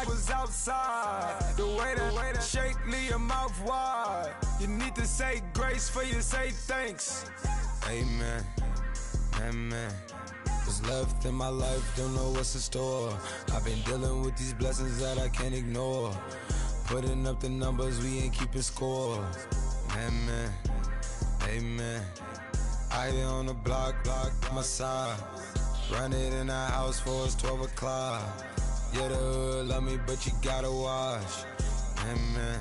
was outside. The way that shake, leave your mouth wide. You need to say grace for you say thanks. Amen, amen. What's left in my life, don't know what's in store. I've been dealing with these blessings that I can't ignore. Putting up the numbers, we ain't keeping score. Amen, amen. I be on the block, my side. Run it in the house for it's 12 o'clock. Yeah, the hood love me, but you gotta watch. Amen,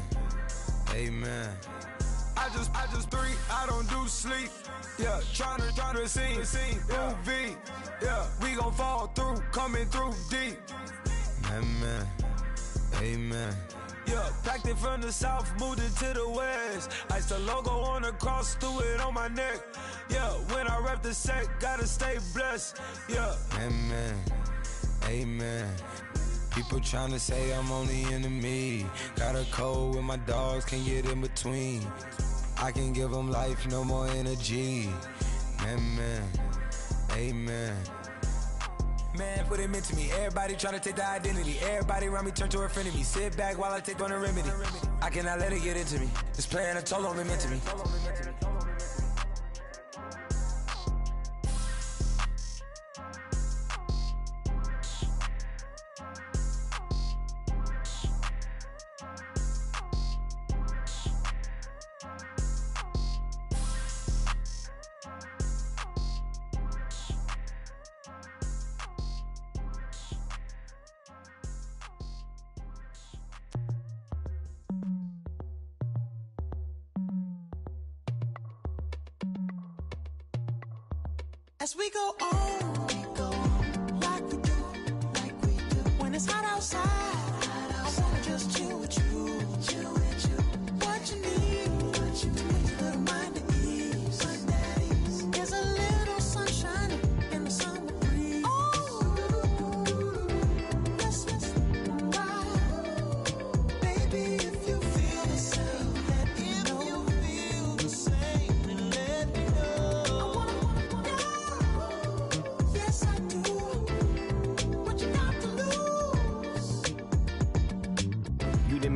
amen. I just three, I don't do sleep. Yeah, tryna see, movie. Yeah, we gon' fall through, coming through deep. Amen, amen. Yeah, packed it from the south, moved it to the west. Iced the logo on the cross, threw it on my neck. Yeah, when I rep the set, gotta stay blessed. Yeah, amen, amen. People tryna say I'm only enemy. Got a code with my dogs, can't get in between. I can give them life, no more energy. Amen, amen. Man, what it meant to me. Everybody tryna take the identity. Everybody around me turn to a friend of me. Sit back while I take on the remedy. I cannot let it get into me. This playing a toll on me meant to me. As we go on, like we do. When it's hot outside, I wanna just chill with you. What you need, a little mind at ease. There's a little sunshine in the summer breeze. Let's ride. Baby, if you feel the same, let me know.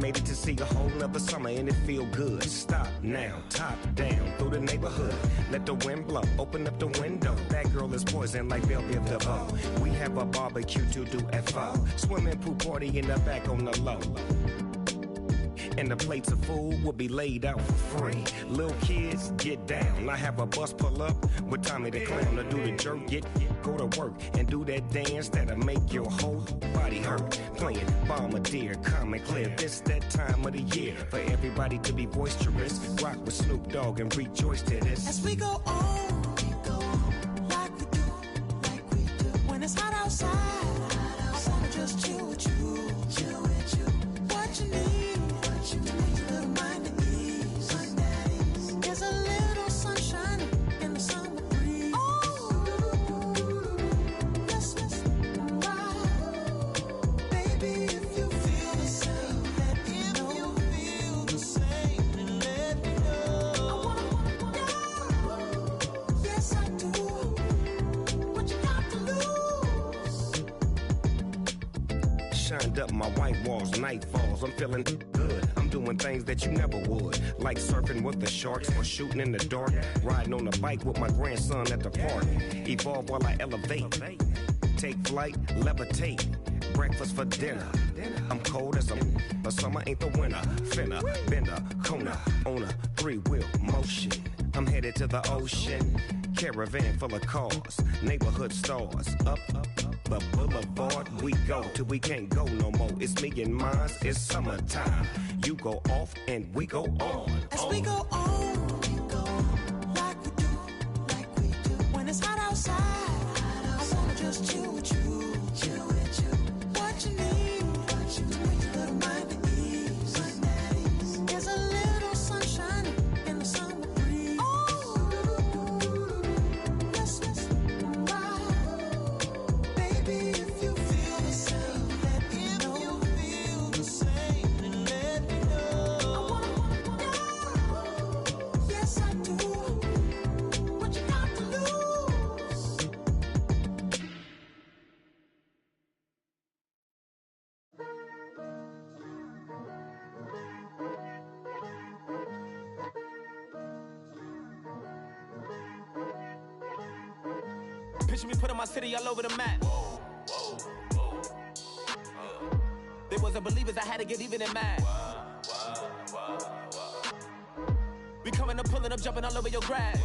Made it to see a whole nother summer and it feel good. Stop now, top down through the neighborhood. Let the wind blow, open up the window. That girl is poison like Belleville DeVoe. We have a barbecue to do FO. Swimming pool party in the back on the low. And the plates of food will be laid out for free. Little kids, get down. I have a bus pull up with Tommy the Clown to do the jerk, go to work and do that dance that'll make your whole body hurt. Playing Bombardier, Common Clear. This that time of the year for everybody to be boisterous. Rock with Snoop Dogg and rejoice to this. As we go on, like we do. When it's hot outside, I wanna just chill with you. What you need. There's a little sunshine in the summer breeze. Let's ride. Baby, if you feel the same, let me know. I wanna go. Yes, I do. What you got to lose? Shined up my white walls, night falls. I'm feeling good. I'm doing things that you never would, like surfing with the sharks or shooting in the dark, riding on a bike with my grandson at the park. Evolve while I elevate, take flight, levitate, breakfast for dinner. I'm cold as but summer ain't the winter. Finna, bender, Kona, on a three-wheel motion. I'm headed to the ocean, caravan full of cars, neighborhood stars, up the boulevard we go till we can't go no more. It's me and mine, it's summertime. You go off and we go on. As we go on, like we do. When it's hot outside, I wanna just chill with you. What you need, a little mind at ease. There's a little sunshine in the summer breeze. Let's ride. Baby, if you feel the same, let me know. I wanna go. Yes, I do. What you got to lose? Picture me putting my city all over the map. They wasn't believers, I had to get even in mad. We coming up, pulling up, jumping all over your grass.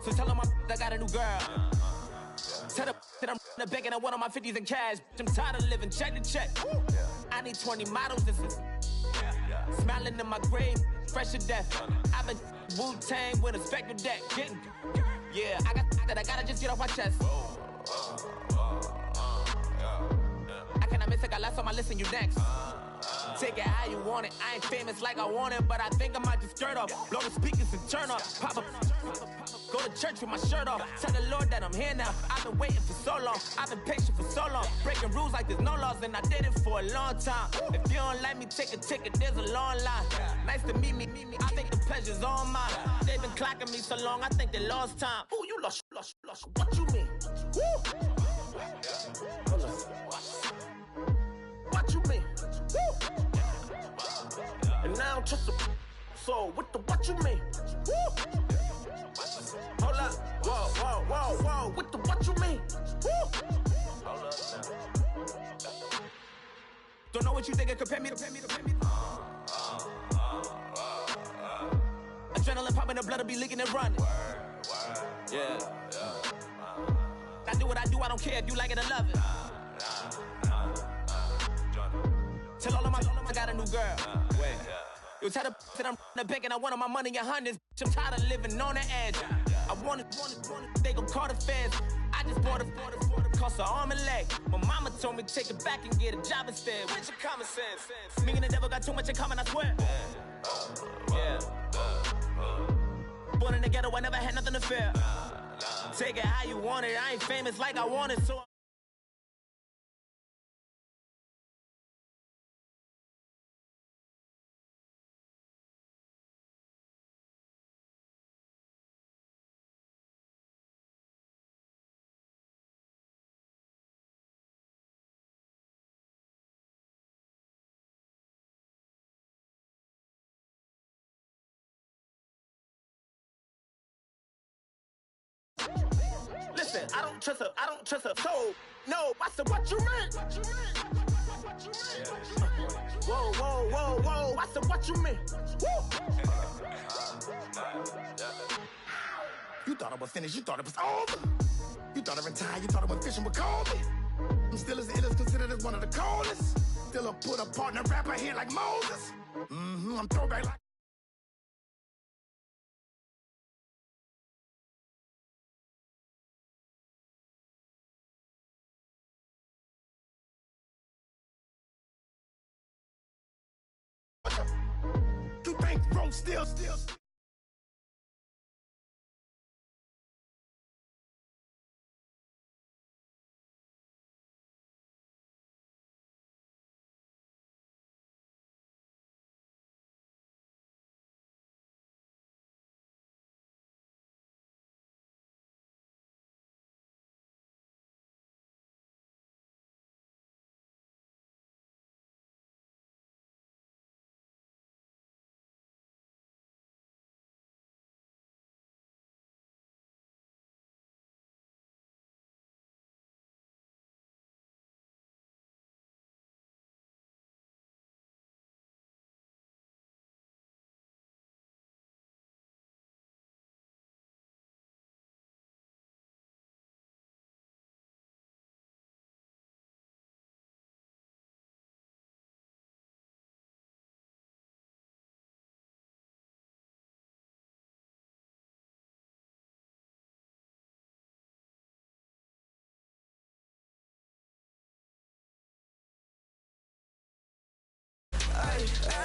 So tell them I got a new girl. Tell them that I'm the bank and I want all my 50s in cash. I'm tired of living check to check. I need 20 models. This is smiling in my grave, fresh to death. I've been Wu-Tang with a spectral deck. Yeah, I gotta just get off my chest. I cannot miss, I got last on my list and you next. Take it how you want it. I ain't famous like I want it, but I think I might just skirt off. Blow the speakers and turn off. Pop up. Go to church with my shirt off. Tell the Lord that I'm here now. I've been waiting for so long. I've been patient for so long. Breaking rules like there's no laws, and I did it for a long time. If you don't like me, take a ticket. There's a long line. Nice to meet me. I think the pleasure's all mine. They've been clocking me so long, I think they lost time. Ooh, you lost. What you mean? Woo! Hold on. What you mean? Woo! And now I don't trust the so what you mean? Woo! Hold up, whoa, what you mean? Woo! Hold up now. Don't know what you think, compare me. Adrenaline popping, the blood will be leaking and running. Yeah. I do what I do, I don't care if you like it or love it. Tell all of my I got a new girl. Wait. You tell the that I'm the bank and I want all my money in hundreds. I'm tired of living on the edge. I want it. They gon' call the feds. I just bought a cost an arm and leg. My mama told me take it back and get a job instead. Where's your common sense? Me and the devil got too much in common, I swear. Yeah. Born in the ghetto, I never had nothing to fear. Take it how you want it. I ain't famous like I want it, so. Listen, I don't trust her. So, no, I said, what you mean? Whoa, I said, what you mean? Woo! You thought I was finished, you thought it was over. You thought I retired, you thought I went fishing with Kobe. I'm still as ill as considered as one of the coldest. Still a put a partner rapper here like Moses. I'm throwback like. You think bro still.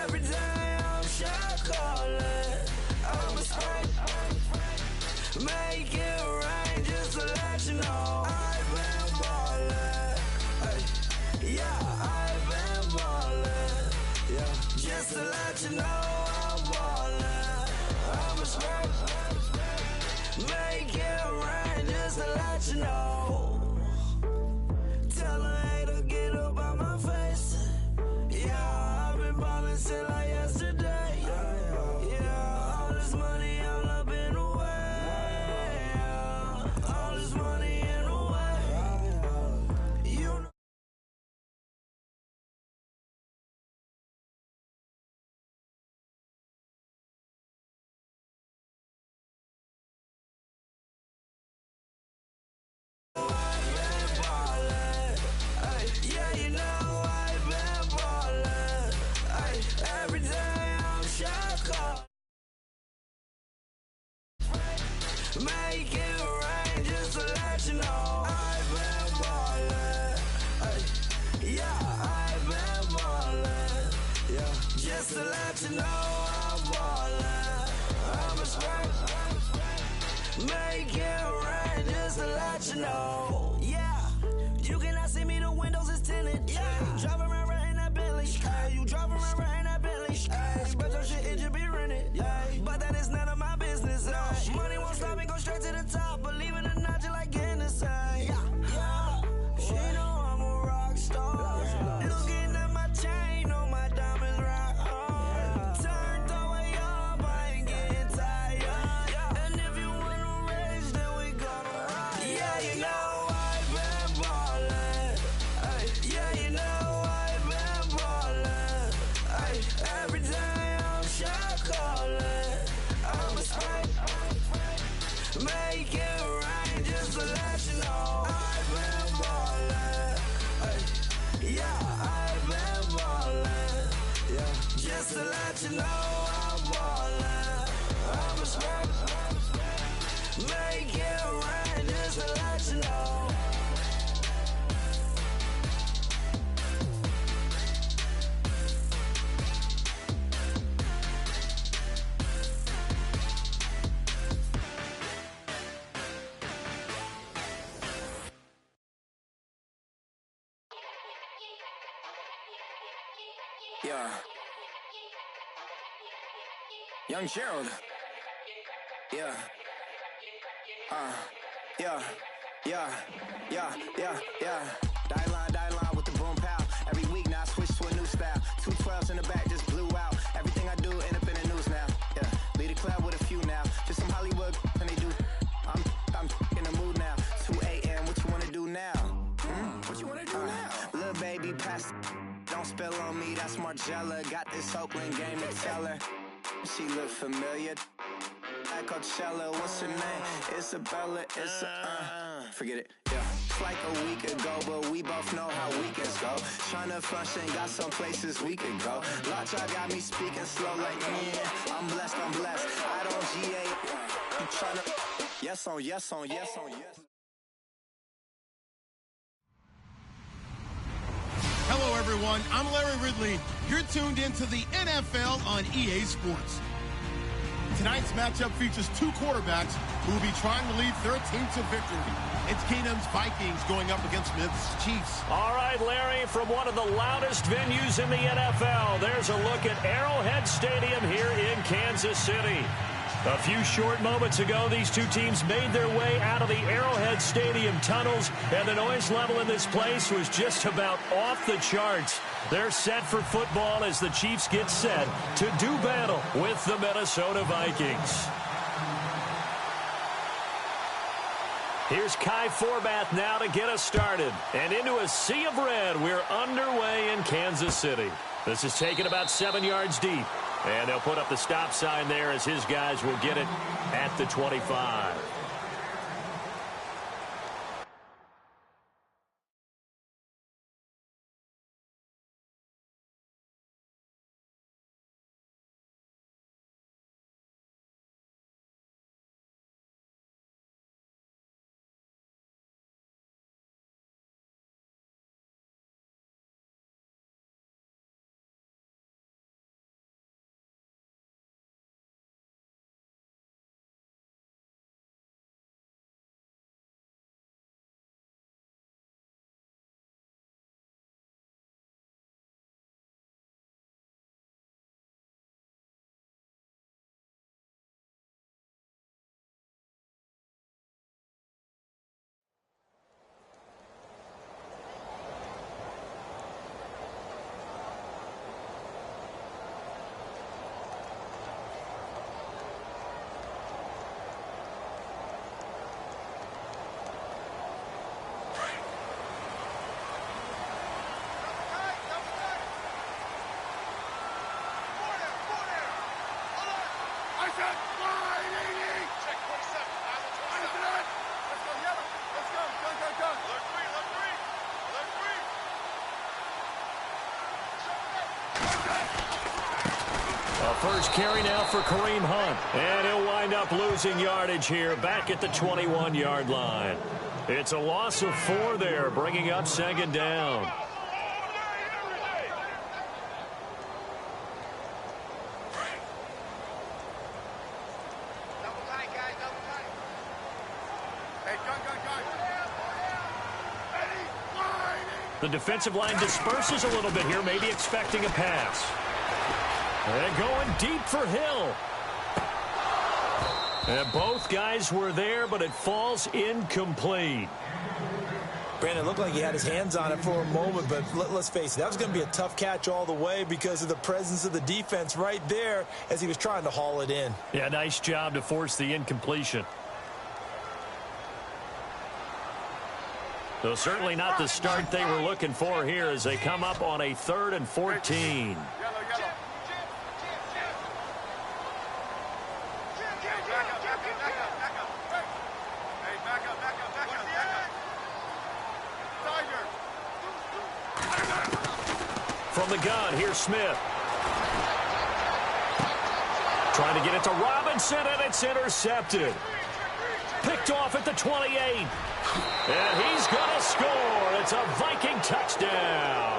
Every day I'm shot calling. I'm a spray. Make it rain just to let you know I've been ballin'. Yeah, I've been ballin'. Yeah, just to let you know I'm ballin'. I'm a spray. Make it rain just to let you know. Tell her hater get up on my face. Yeah, I've been ballin' since like yesterday. Yeah, all this money all up in the way. Just to let you know I'm ballin'. I'm a spray. Make it rain just to let you know. Yeah, you cannot see me, the windows is tinted. Yeah, driving around right in that Bentley. Hey, you driving around right in that Bentley. Hey, but your shit, it just be rented. Yeah, but that is none of my business. Money won't stop me, go straight to the top. Believe it or not, you like getting the same. Yeah, she know I'm a rock star. Looking at my chain, on my diamonds right hard. Turned the way up, I ain't getting tired. And if you wanna race, then we gonna ride. Yeah, you know I've been ballin'. Ay, yeah, you know I've been ballin'. Ay, every day I'm shot callin'. I'm a spray. Make it rain just to let you know I've been ballin'. Ay, yeah, I've been ballin'. Yeah, just to let you know I'm ballin'. I'm a spray. Make it rain just to let you know. Yeah. Young Gerald. Yeah. Yeah. Die line with the boom pow. Every week now I switch to a new style. 212s in the back just blew out. Everything I do end up in the news now. Yeah. Lead a club with a few now. Just some Hollywood and they do. I'm in the mood now. 2 a.m. What you wanna do now? What you wanna do now? Little baby pass. Don't spill on me, that's Margella. Got this Oakland game to tell her. She look familiar. At Coachella, what's her name? Isabella, forget it, yeah. It's like a week ago, but we both know how weekends go. Tryna function, got some places we could go. Lockjaw got me speaking slow like, yeah, I'm blessed. I don't GA. I'm tryna, yes on yes. Hello, everyone. I'm Larry Ridley. You're tuned into the NFL on EA Sports. Tonight's matchup features two quarterbacks who will be trying to lead their team to victory. It's Keenum's Vikings going up against Smith's Chiefs. All right, Larry, from one of the loudest venues in the NFL, there's a look at Arrowhead Stadium here in Kansas City. A few short moments ago, these two teams made their way out of the Arrowhead Stadium tunnels, and the noise level in this place was just about off the charts. They're set for football as the Chiefs get set to do battle with the Minnesota Vikings. Here's Kai Forbath now to get us started. And into a sea of red, we're underway in Kansas City. This is taken about 7 yards deep. And they'll put up the stop sign there as his guys will get it at the 25. First carry now for Kareem Hunt. And he'll wind up losing yardage here back at the 21-yard line. It's a loss of 4 there, bringing up second down. The defensive line disperses a little bit here, maybe expecting a pass. And going deep for Hill. And both guys were there, but it falls incomplete. Brandon, it looked like he had his hands on it for a moment, but let's face it, that was going to be a tough catch all the way because of the presence of the defense right there as he was trying to haul it in. Yeah, nice job to force the incompletion. So certainly not the start they were looking for here as they come up on a 3rd and 14. From the gun, here's Smith. Trying to get it to Robinson, and it's intercepted. Picked off at the 28. And he's going to score. It's a Viking touchdown.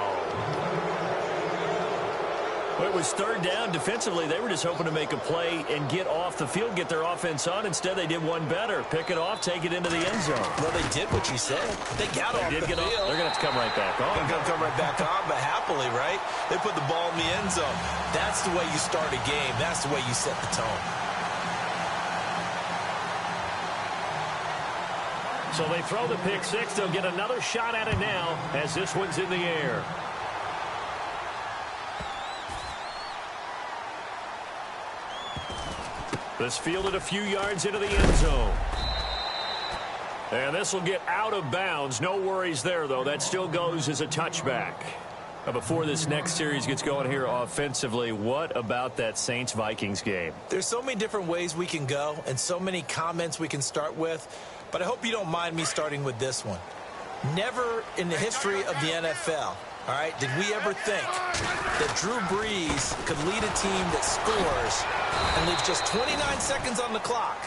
Well, it was 3rd down. Defensively, they were just hoping to make a play and get off the field, get their offense on. Instead, they did one better. Pick it off, take it into the end zone. Well, they did what you said. They got off the field. They're going to have to come right back on. They're going to come right back on, but happily, right? They put the ball in the end zone. That's the way you start a game. That's the way you set the tone. So they throw the pick six. They'll get another shot at it now as this one's in the air. This fielded a few yards into the end zone. And this will get out of bounds. No worries there, though. That still goes as a touchback. Before this next series gets going here offensively, what about that Saints-Vikings game? There's so many different ways we can go and so many comments we can start with, but I hope you don't mind me starting with this one. Never in the history of the NFL, all right, did we ever think that Drew Brees could lead a team that scores and leaves just 29 seconds on the clock,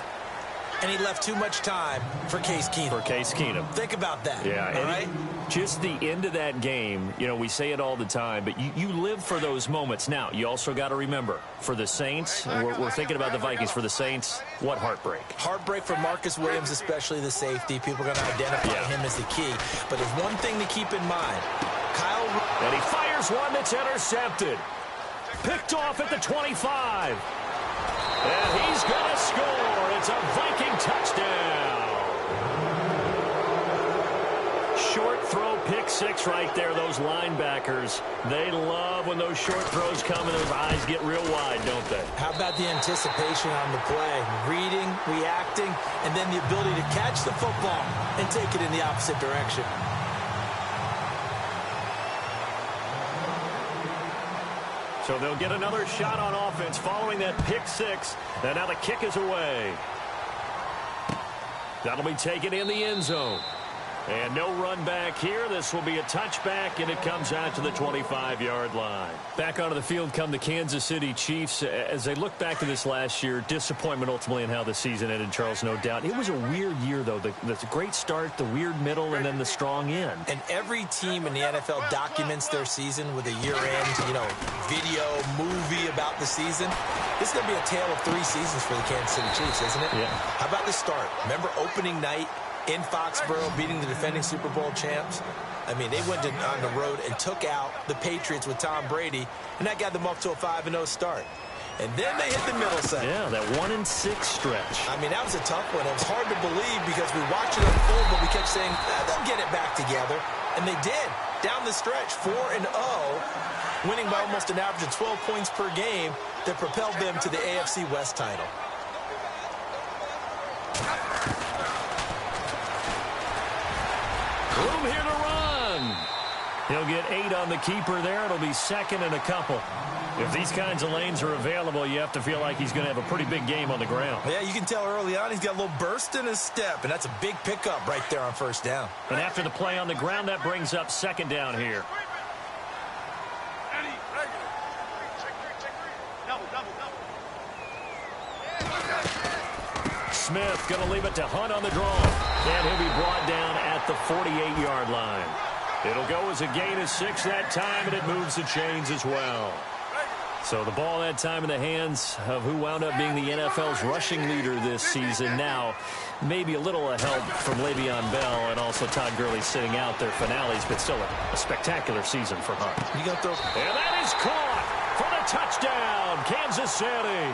and he left too much time for Case Keenum. Think about that. Yeah, all right? Just the end of that game, you know, we say it all the time, but you live for those moments. Now, you also got to remember, for the Saints, we're thinking about the Vikings. For the Saints, what heartbreak? Heartbreak for Marcus Williams, especially the safety. People are going to identify him as the key. But there's one thing to keep in mind. And he fires one that's intercepted. Picked off at the 25. And he's going to score. It's a Viking touchdown. Short throw pick six right there. Those linebackers, they love when those short throws come and those eyes get real wide, don't they? How about the anticipation on the play? Reading, reacting, and then the ability to catch the football and take it in the opposite direction. So they'll get another shot on offense following that pick six. And now the kick is away. That'll be taken in the end zone. And no run back here. This will be a touchback, and it comes out to the 25-yard line. Back onto the field come the Kansas City Chiefs. As they look back to this last year, disappointment ultimately in how the season ended, Charles, no doubt. It was a weird year, though. The great start, the weird middle, and then the strong end. And every team in the NFL documents their season with a year-end, video, movie about the season. This is going to be a tale of 3 seasons for the Kansas City Chiefs, isn't it? Yeah. How about the start? Remember opening night in Foxborough, beating the defending Super Bowl champs? I mean, they went on the road and took out the Patriots with Tom Brady, and that got them up to a 5-0 start. And then they hit the middle segment. Yeah, that 1-6 stretch. I mean, that was a tough one. It was hard to believe because we watched it unfold, but we kept saying, they'll get it back together. And they did. Down the stretch, 4-0, winning by almost an average of 12 points per game that propelled them to the AFC West title. Room here to run. He'll get 8 on the keeper there. It'll be second and a couple. If these kinds of lanes are available, you have to feel like he's going to have a pretty big game on the ground. Yeah, you can tell early on he's got a little burst in his step, and that's a big pickup right there on first down. And after the play on the ground, that brings up second down here. Smith going to leave it to Hunt on the draw. And he'll be brought down at the 48-yard line. It'll go as a gain of 6 that time, and it moves the chains as well. So the ball that time in the hands of who wound up being the NFL's rushing leader this season. Now, maybe a little help from Le'Veon Bell and also Todd Gurley sitting out their finales, but still a spectacular season for Hunt. You got those. And that is caught for the touchdown, Kansas City.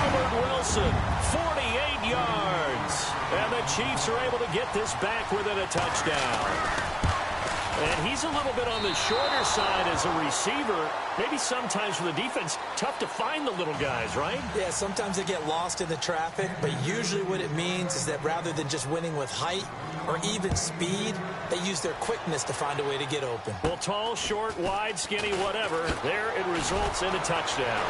Albert Wilson, 48 yards. And the Chiefs are able to get this back within a touchdown. And he's a little bit on the shorter side as a receiver. Maybe sometimes for the defense, tough to find the little guys, right? Yeah, sometimes they get lost in the traffic, but usually what it means is that rather than just winning with height or even speed, they use their quickness to find a way to get open. Well, tall, short, wide, skinny, whatever, there it results in a touchdown.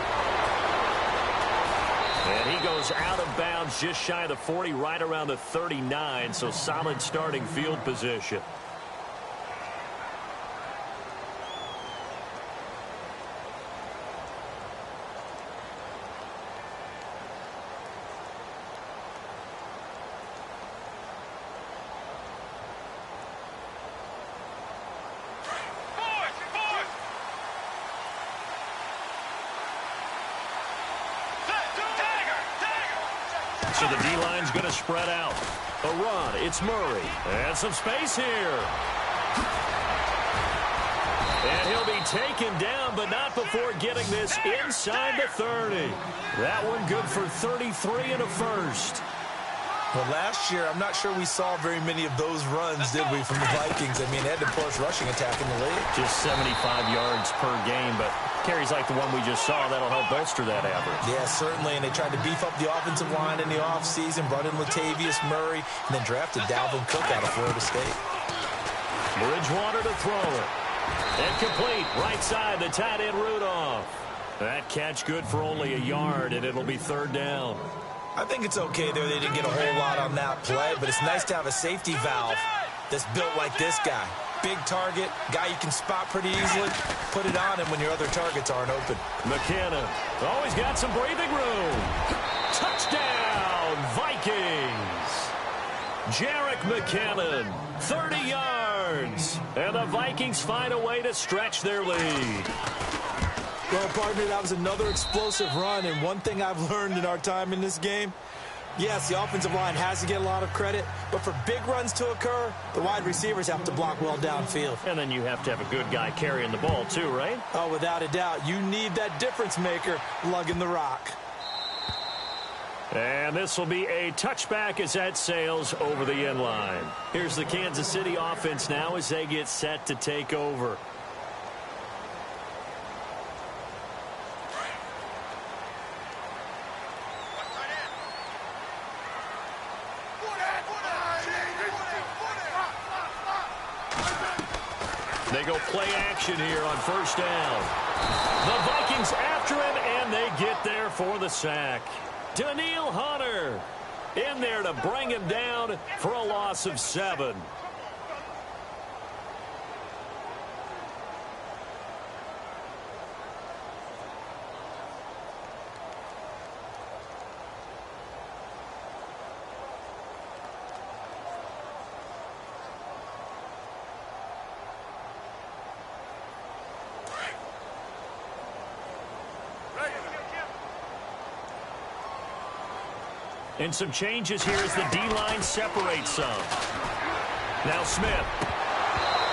And he goes out of bounds just shy of the 40, right around the 39, so solid starting field position. So the D-line's going to spread out. A run, it's Murray. And some space here. And he'll be taken down, but not before getting this inside the 30. That one good for 33 and a first. Well, last year, I'm not sure we saw very many of those runs, did we, from the Vikings? I mean, they had the first rushing attack in the league. Just 75 yards per game, but carries like the one we just saw, that'll help bolster that average. Yeah, certainly, and they tried to beef up the offensive line in the offseason, brought in Latavius Murray, and then drafted Dalvin Cook out of Florida State. Bridgewater to throw it. And complete, right side, the tight end Rudolph. That catch good for only a yard, and it'll be third down. I think it's okay there. They didn't get a whole lot on that play, but it's nice to have a safety valve that's built like this guy. Big target, guy you can spot pretty easily. Put it on him when your other targets aren't open. McKinnon always got some breathing room. Touchdown, Vikings. Jerick McKinnon, 30 yards. And the Vikings find a way to stretch their lead. Well, partner, that was another explosive run, and one thing I've learned in our time in this game, yes, the offensive line has to get a lot of credit, but for big runs to occur, the wide receivers have to block well downfield. And then you have to have a good guy carrying the ball too, right? Oh, without a doubt. You need that difference maker lugging the rock. And this will be a touchback as that sails over the end line. Here's the Kansas City offense now as they get set to take over. They go play action here on first down. The Vikings after him, and they get there for the sack. Daniil Hunter in there to bring him down for a loss of 7. And some changes here as the D-line separates some. Now Smith.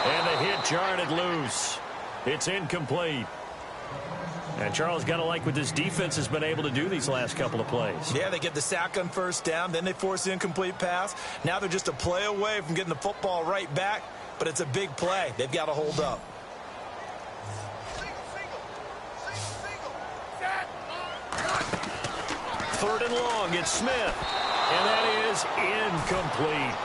And the hit jarred it loose. It's incomplete. And Charles, got to like what this defense has been able to do these last couple of plays. Yeah, they get the sack on first down, then they force the incomplete pass. Now they're just a play away from getting the football right back, but it's a big play. They've got to hold up. Third and long, it's Smith. And that is incomplete.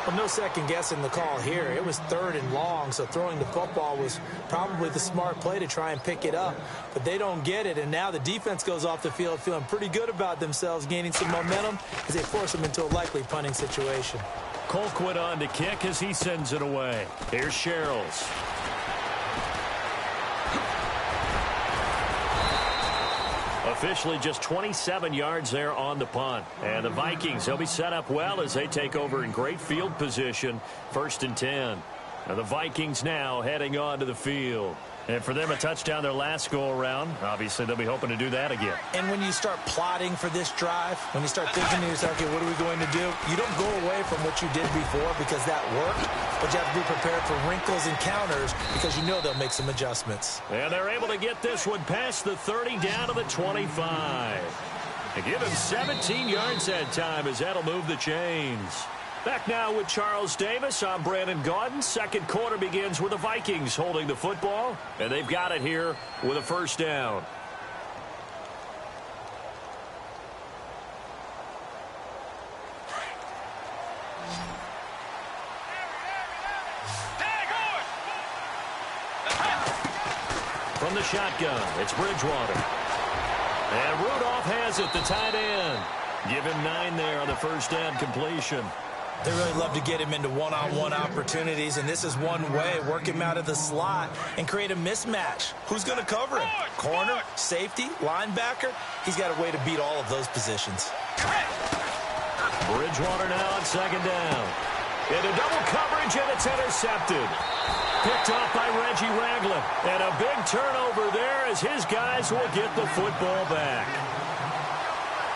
Well, no second guessing the call here. It was third and long, so throwing the football was probably the smart play to try and pick it up. But they don't get it, and now the defense goes off the field feeling pretty good about themselves, gaining some momentum as they force them into a likely punting situation. Colquitt on to kick as he sends it away. Here's Sherrills. Officially just 27 yards there on the punt. And the Vikings, they'll be set up well as they take over in great field position. 1st and 10. And the Vikings now heading onto the field. And for them, a touchdown their last go-around. Obviously, they'll be hoping to do that again. And when you start plotting for this drive, when you start thinking to yourself, okay, what are we going to do? You don't go away from what you did before because that worked, but you have to be prepared for wrinkles and counters because you know they'll make some adjustments. And they're able to get this one past the 30 down to the 25. And give him 17 yards that time as that'll move the chains. Back now with Charles Davis. I'm Brandon Gaudin. Second quarter begins with the Vikings holding the football, and they've got it here with a first down. From the shotgun, it's Bridgewater. And Rudolph has it, the tight end. Give him 9 there on the first down completion. They really love to get him into one-on-one opportunities, and this is one way. Work him out of the slot and create a mismatch. Who's going to cover him? Corner, safety, linebacker? He's got a way to beat all of those positions. Bridgewater now on second down. Into double coverage, and it's intercepted. Picked off by Reggie Ragland. And a big turnover there as his guys will get the football back.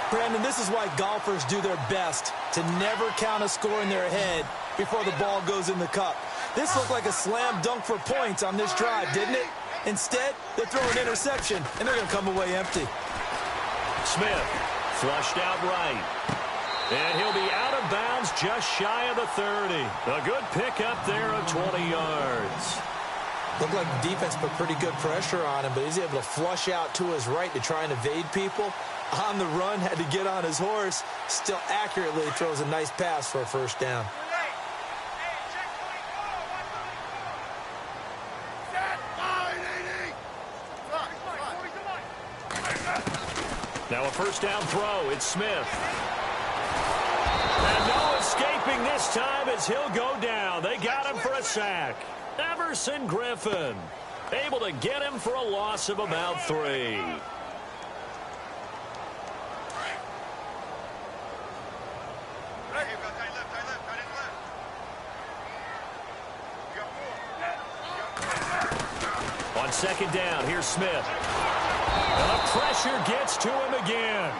Brandon, this is why golfers do their best to never count a score in their head before the ball goes in the cup. This looked like a slam dunk for points on this drive, didn't it? Instead, they throw an interception, and they're going to come away empty. Smith flushed out right. And he'll be out of bounds just shy of the 30. A good pickup there of 20 yards. Looked like the defense put pretty good pressure on him, but he's able to flush out to his right to try and evade people. On the run, had to get on his horse. Still accurately throws a nice pass for a first down. Now a first down throw. It's Smith. And no escaping this time as he'll go down. They got him for a sack. Everson Griffin able to get him for a loss of about 3. On second down, here's Smith. And the pressure gets to him again.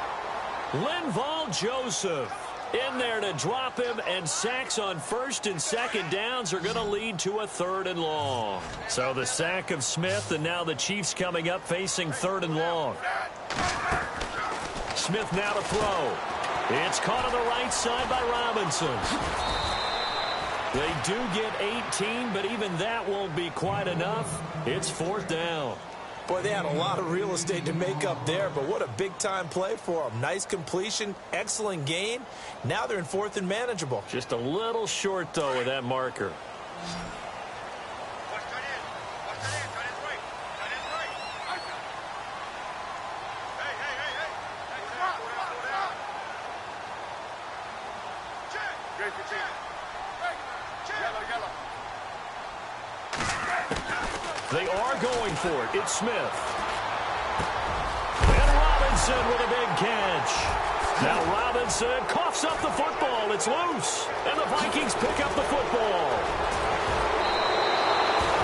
Linval Joseph in there to drop him, and sacks on first and second downs are going to lead to a 3rd and long. So the sack of Smith, and now the Chiefs coming up facing 3rd and long. Smith now to throw. It's caught on the right side by Robinson. They do get 18, but even that won't be quite enough. It's 4th down. Boy, they had a lot of real estate to make up there, but what a big-time play for them. Nice completion, excellent gain. Now they're in 4th and manageable. Just a little short, though, with that marker. They are going for it. It's Smith. And Robinson with a big catch. Now Robinson coughs up the football. It's loose. And the Vikings pick up the football.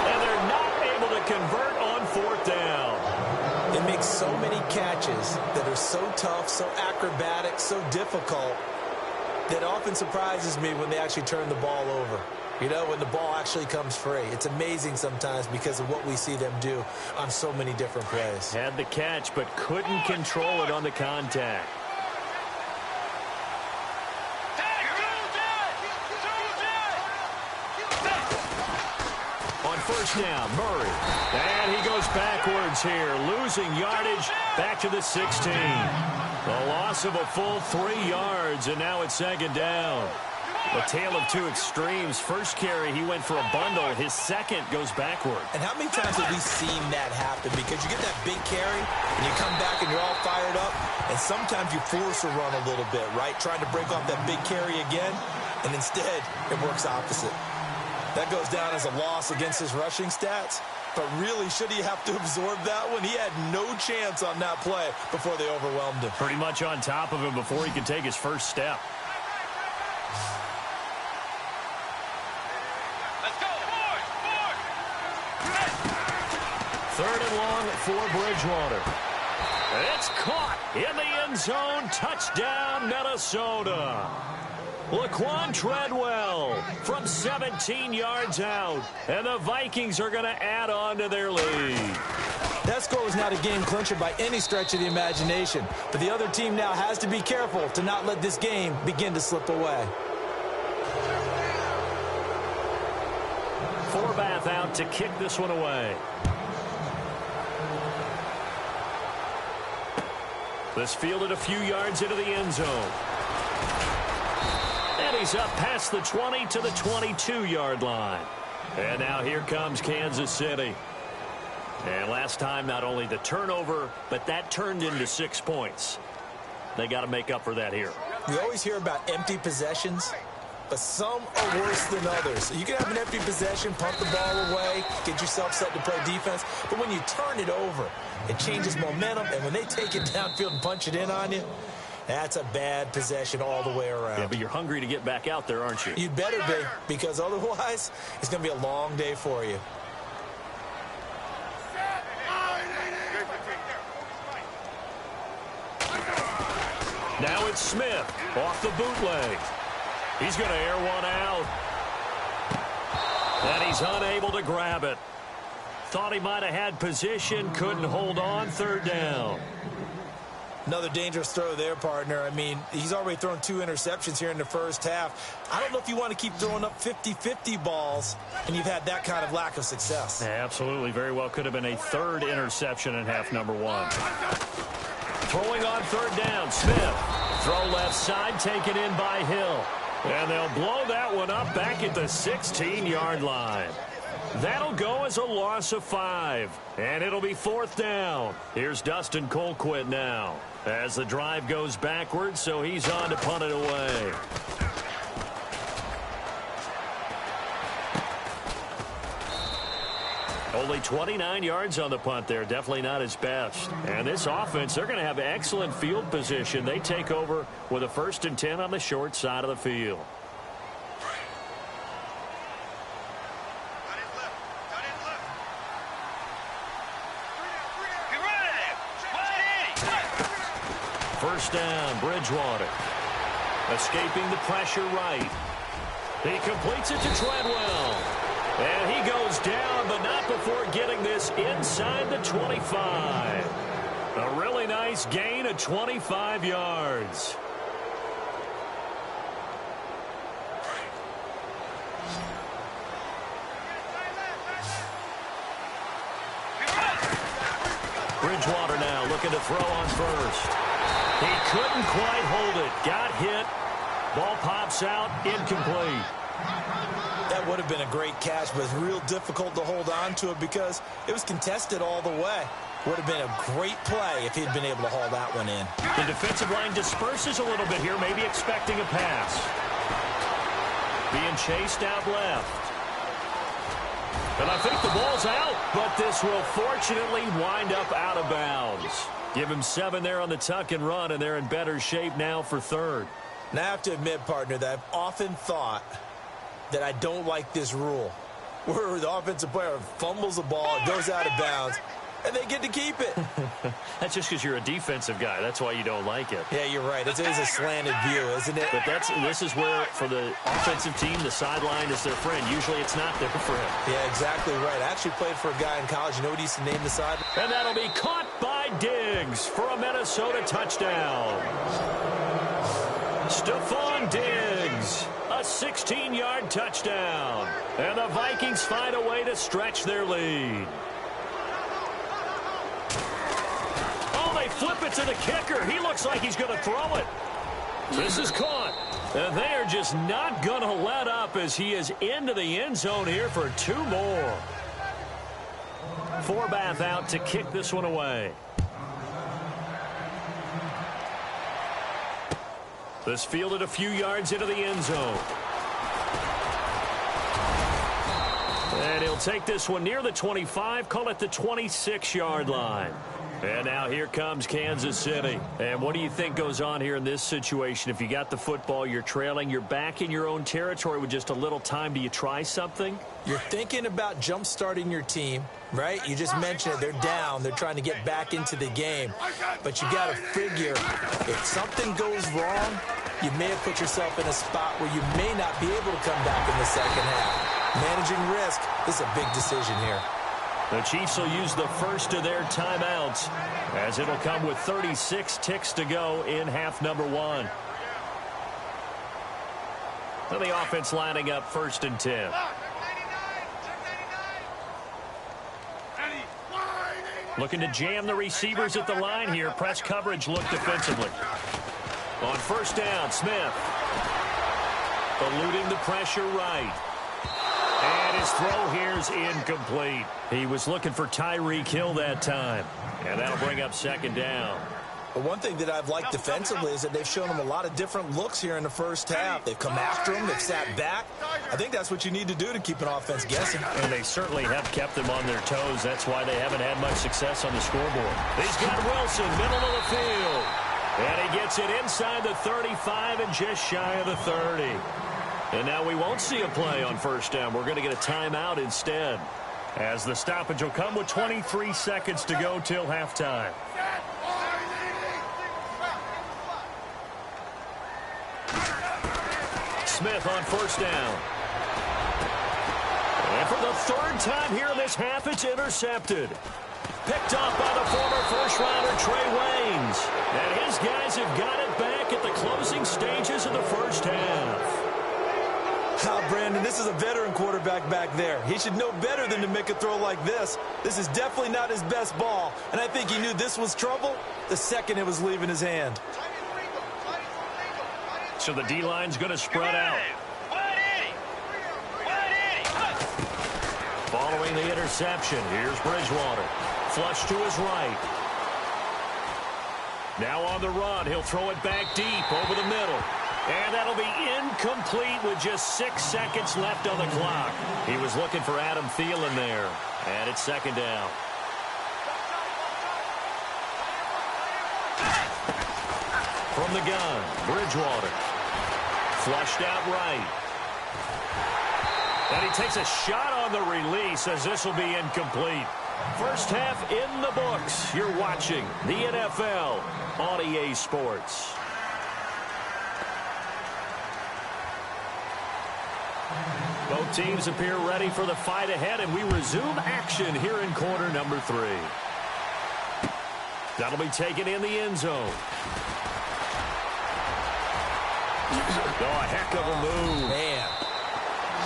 And they're not able to convert on 4th down. They make so many catches that are so tough, so acrobatic, so difficult, that often surprises me when they actually turn the ball over. You know, when the ball actually comes free. It's amazing sometimes because of what we see them do on so many different plays. Had the catch, but couldn't control it on the contact. On first down, Murray. And he goes backwards here, losing yardage back to the 16. A loss of a full 3 yards, and now it's 2nd down. A tale of two extremes. First carry, he went for a bundle. His second goes backward. And how many times have we seen that happen? Because you get that big carry, and you come back and you're all fired up, and sometimes you force a run a little bit, right? Trying to break off that big carry again, and instead it works opposite. That goes down as a loss against his rushing stats. But really, should he have to absorb that one? He had no chance on that play before they overwhelmed him. Pretty much on top of him before he could take his first step. Third and long for Bridgewater. It's caught in the end zone. Touchdown, Minnesota. Laquan Treadwell from 17 yards out. And the Vikings are going to add on to their lead. That score was not a game clincher by any stretch of the imagination. But the other team now has to be careful to not let this game begin to slip away. Forbath out to kick this one away. This fielded a few yards into the end zone. And he's up past the 20 to the 22-yard line. And now here comes Kansas City. And last time, not only the turnover, but that turned into 6 points. They got to make up for that here. We always hear about empty possessions, but some are worse than others. You can have an empty possession, pump the ball away, get yourself set to play defense, but when you turn it over, it changes momentum, and when they take it downfield and punch it in on you, that's a bad possession all the way around. Yeah, but you're hungry to get back out there, aren't you? You'd better be, because otherwise, it's going to be a long day for you. Now it's Smith off the bootleg. He's going to air one out. And he's unable to grab it. Thought he might have had position, couldn't hold on. Third down. Another dangerous throw there, partner. I mean, he's already thrown 2 interceptions here in the first half. I don't know if you want to keep throwing up 50-50 balls, and you've had that kind of lack of success. Yeah, absolutely. Very well could have been a third interception in half number 1. Throwing on third down, Smith. Throw left side, taken in by Hill. And they'll blow that one up back at the 16-yard line. That'll go as a loss of 5. And it'll be fourth down. Here's Dustin Colquitt now. As the drive goes backwards, so he's on to punt it away. Only 29 yards on the punt there. Definitely not his best. And this offense, they're going to have excellent field position. They take over with a 1st and 10 on the short side of the field. First down, Bridgewater. Escaping the pressure right. He completes it to Treadwell. And he goes down, but not before getting this inside the 25. A really nice gain of 25 yards. Bridgewater now looking to throw on first. He couldn't quite hold it. Got hit. Ball pops out. Incomplete. That would have been a great catch, but it's real difficult to hold on to it because it was contested all the way. Would have been a great play if he'd been able to haul that one in. The defensive line disperses a little bit here, maybe expecting a pass. Being chased out left. And I think the ball's out, but this will fortunately wind up out of bounds. Give him 7 there on the tuck and run, and they're in better shape now for third. Now I have to admit, partner, that I've often thought that I don't like this rule, where the offensive player fumbles the ball, it goes out of bounds, and they get to keep it. That's just because you're a defensive guy. That's why you don't like it. Yeah, you're right. It is a slanted view, isn't it? But this is where, for the offensive team, the sideline is their friend. Usually it's not there for him. Yeah, exactly right. I actually played for a guy in college. You know what he used to name the sideline? And that'll be caught by Diggs for a Minnesota touchdown. Stephon Diggs, a 16-yard touchdown. And the Vikings find a way to stretch their lead. Oh, they flip it to the kicker. He looks like he's going to throw it. This is caught. And they are just not going to let up as he is into the end zone here for 2 more. Forbath out to kick this one away. This fielded a few yards into the end zone. And he'll take this one near the 25, call it the 26-yard line. And now here comes Kansas City. And what do you think goes on here in this situation? If you got the football, you're trailing, you're back in your own territory with just a little time. Do you try something? You're thinking about jump-starting your team, right? You just mentioned it. They're down. They're trying to get back into the game. But you got to figure if something goes wrong, you may have put yourself in a spot where you may not be able to come back in the second half. Managing risk is a big decision here. The Chiefs will use the first of their timeouts as it'll come with 36 ticks to go in half number one. So the offense lining up 1st and 10. Looking to jam the receivers at the line here. Press coverage look defensively. On 1st down, Smith. Eluding the pressure right. And his throw here is incomplete. He was looking for Tyreek Hill that time. And that'll bring up 2nd down. But one thing that I've liked defensively is that they've shown him a lot of different looks here in the first half. They've come after him. They've sat back. I think that's what you need to do to keep an offense guessing. And they certainly have kept them on their toes. That's why they haven't had much success on the scoreboard. He's got Wilson, middle of the field. And he gets it inside the 35 and just shy of the 30. And now we won't see a play on 1st down. We're going to get a timeout instead, as the stoppage will come with 23 seconds to go till halftime. Smith on 1st down. And for the 3rd time here in this half, it's intercepted. Picked off by the former first-rounder Trey Waynes. And his guys have got it back at the closing stages of the first half. Brandon, this is a veteran quarterback back there. He should know better than to make a throw like this. This is definitely not his best ball, and I think he knew this was trouble the second it was leaving his hand. So the D-line's going to spread out. Following the interception, here's Bridgewater. Flush to his right. Now on the run, he'll throw it back deep over the middle. And that'll be incomplete with just 6 seconds left on the clock. He was looking for Adam Thielen there. And it's 2nd down. From the gun, Bridgewater. Flushed out right. And he takes a shot on the release as this will be incomplete. First half in the books. You're watching the NFL on EA Sports. Both teams appear ready for the fight ahead, and we resume action here in quarter number 3. That'll be taken in the end zone. Oh, a heck of a move. Man.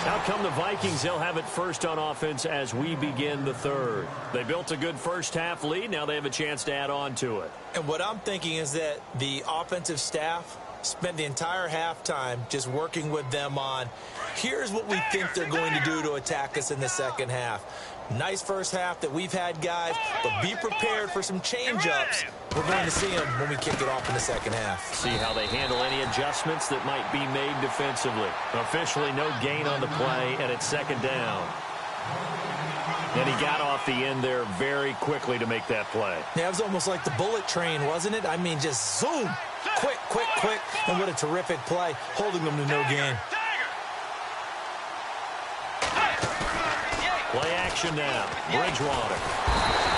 How come the Vikings, they'll have it first on offense as we begin the 3rd. They built a good first half lead. Now they have a chance to add on to it. And what I'm thinking is that the offensive staff spent the entire halftime just working with them on, here's what we think they're going to do to attack us in the second half. Nice first half that we've had, guys, but be prepared for some change-ups. We're going to see them when we kick it off in the second half. See how they handle any adjustments that might be made defensively. Officially no gain on the play, and it's 2nd down. And he got off the end there very quickly to make that play. Yeah, it was almost like the bullet train, wasn't it? I mean, just zoom. Quick, quick, quick. And what a terrific play, holding them to no gain. Play action now. Bridgewater.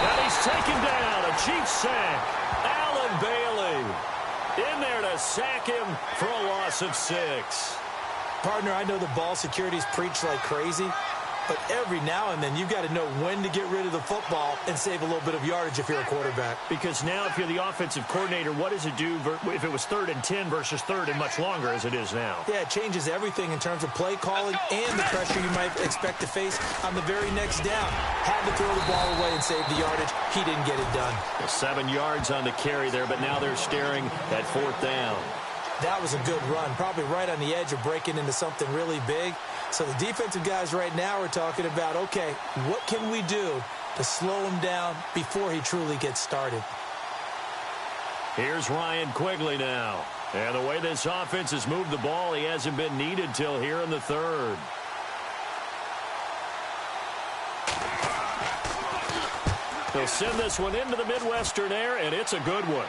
And he's taken down. A Chiefs sack. Allen Bailey in there to sack him for a loss of 6. Partner, I know the ball security's preached like crazy, but every now and then you've got to know when to get rid of the football and save a little bit of yardage if you're a quarterback. Because now if you're the offensive coordinator, what does it do if it was 3rd and 10 versus 3rd and much longer as it is now? Yeah, it changes everything in terms of play calling and the pressure you might expect to face on the very next down. Had to throw the ball away and save the yardage. He didn't get it done. 7 yards on the carry there, but now they're staring at 4th down. That was a good run, probably right on the edge of breaking into something really big. So the defensive guys right now are talking about, okay, what can we do to slow him down before he truly gets started? Here's Ryan Quigley now. And the way this offense has moved the ball, he hasn't been needed till here in the 3rd. He'll send this one into the Midwestern air, and it's a good one.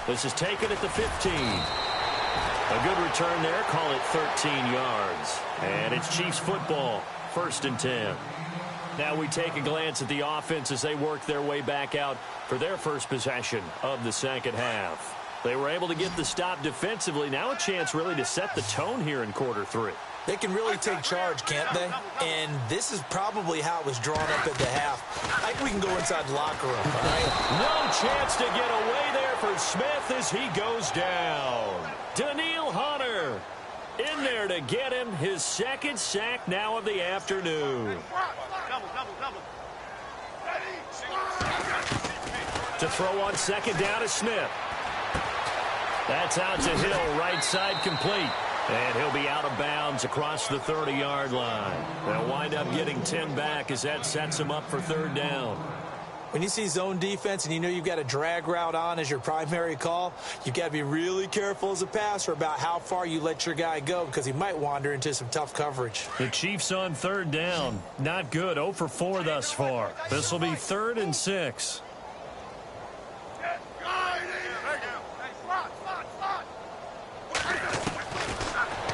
This is taken at the 15. A good return there. Call it 13 yards. And it's Chiefs football. 1st and 10. Now we take a glance at the offense as they work their way back out for their first possession of the second half. They were able to get the stop defensively. Now a chance really to set the tone here in quarter 3. They can really take charge, can't they? And this is probably how it was drawn up at the half. I think we can go inside the locker room, all right? No chance to get away there for Smith as he goes down. Daniil Hunter in there to get him his 2nd sack now of the afternoon. To throw on 2nd down is Smith. That's out to Hill, right side complete. And he'll be out of bounds across the 30-yard line. They'll wind up getting 10 back as that sets him up for 3rd down. When you see zone defense and you know you've got a drag route on as your primary call, you've got to be really careful as a passer about how far you let your guy go because he might wander into some tough coverage. The Chiefs on 3rd down. Not good. 0 for 4 thus far. This will be 3rd and 6.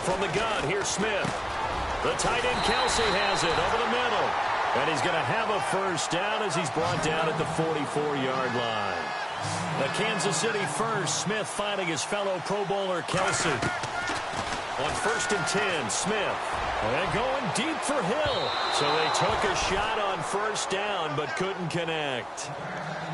From the gun, here's Smith. The tight end Kelsey has it over the middle. And he's going to have a 1st down as he's brought down at the 44-yard line. The Kansas City 1st, Smith finding his fellow Pro Bowler Kelsey. On 1st and 10, Smith. And going deep for Hill. So they took a shot on 1st down but couldn't connect.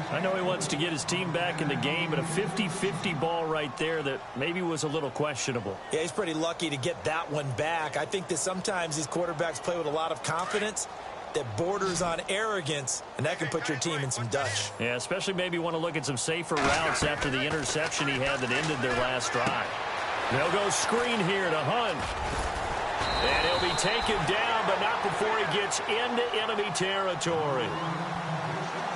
I know he wants to get his team back in the game, but a 50-50 ball right there that maybe was a little questionable. Yeah, he's pretty lucky to get that one back. I think that sometimes these quarterbacks play with a lot of confidence that borders on arrogance, and that can put your team in some Dutch. Yeah, especially maybe want to look at some safer routes after the interception he had that ended their last drive. They'll go screen here to Hunt. And he'll be taken down, but not before he gets into enemy territory.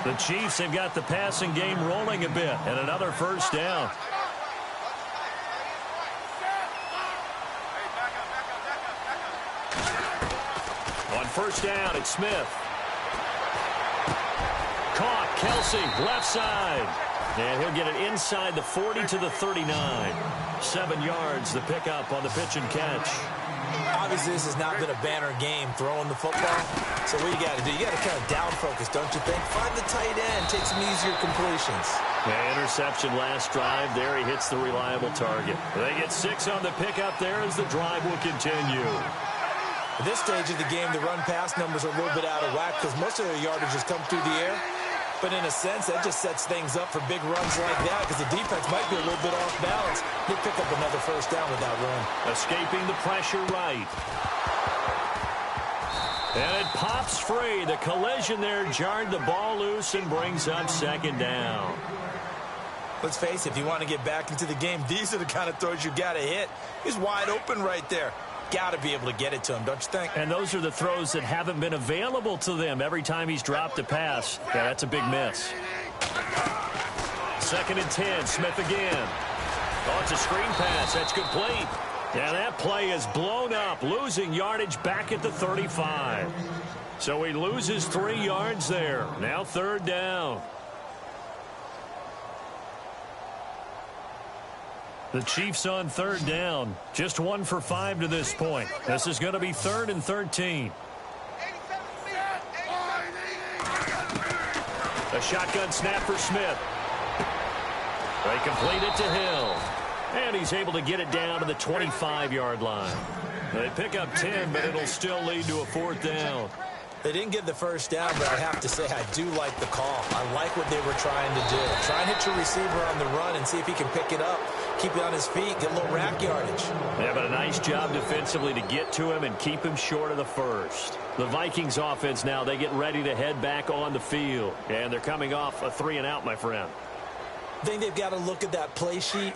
The Chiefs have got the passing game rolling a bit, and another 1st down. On 1st down, it's Smith. Caught, Kelsey, left side. And he'll get it inside the 40 to the 39. 7 yards, the pickup on the pitch and catch. Obviously, this has not been a banner game throwing the football. So what you got to do, you got to kind of down focus, don't you think? Find the tight end, take some easier completions. Yeah, interception last drive. There he hits the reliable target. They get 6 on the pickup there as the drive will continue. At this stage of the game, the run-pass numbers are a little bit out of whack because most of their yardage has come through the air. But in a sense, that just sets things up for big runs like that because the defense might be a little bit off balance. They pick up another 1st down with that run. Escaping the pressure right. And it pops free. The collision there jarred the ball loose and brings up 2nd down. Let's face it, if you want to get back into the game, these are the kind of throws you got to hit. He's wide open right there. Got to be able to get it to him, don't you think? And those are the throws that haven't been available to them every time he's dropped a pass. Yeah, that's a big miss. 2nd and 10, Smith again. Oh, it's a screen pass. That's complete. Yeah, that play is blown up, losing yardage back at the 35. So he loses 3 yards there. Now 3rd down. The Chiefs on 3rd down. Just 1 for 5 to this point. This is going to be 3rd and 13. A shotgun snap for Smith. They complete it to Hill. And he's able to get it down to the 25-yard line. They pick up 10, but it'll still lead to a 4th down. They didn't get the 1st down, but I have to say I do like the call. I like what they were trying to do. Try and hit your receiver on the run and see if he can pick it up. Keep it on his feet, get a little rack yardage. Yeah, but a nice job defensively to get to him and keep him short of the 1st. The Vikings offense now, they get ready to head back on the field. And they're coming off a 3-and-out, my friend. I think they've got to look at that play sheet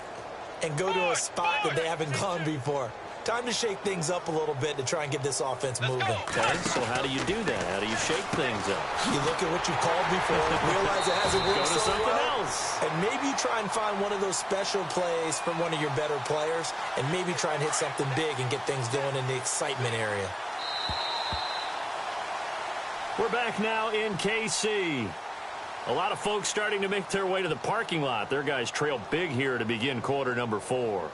and go to a spot that they haven't gone before. Time to shake things up a little bit to try and get this offense moving. Okay, so how do you do that? How do you shake things up? You look at what you called before, realize it hasn't worked Go to so something well, else. and maybe try and find one of those special plays from one of your better players, and maybe try and hit something big and get things going in the excitement area. We're back now in KC. A lot of folks starting to make their way to the parking lot. Their guys trail big here to begin quarter number 4.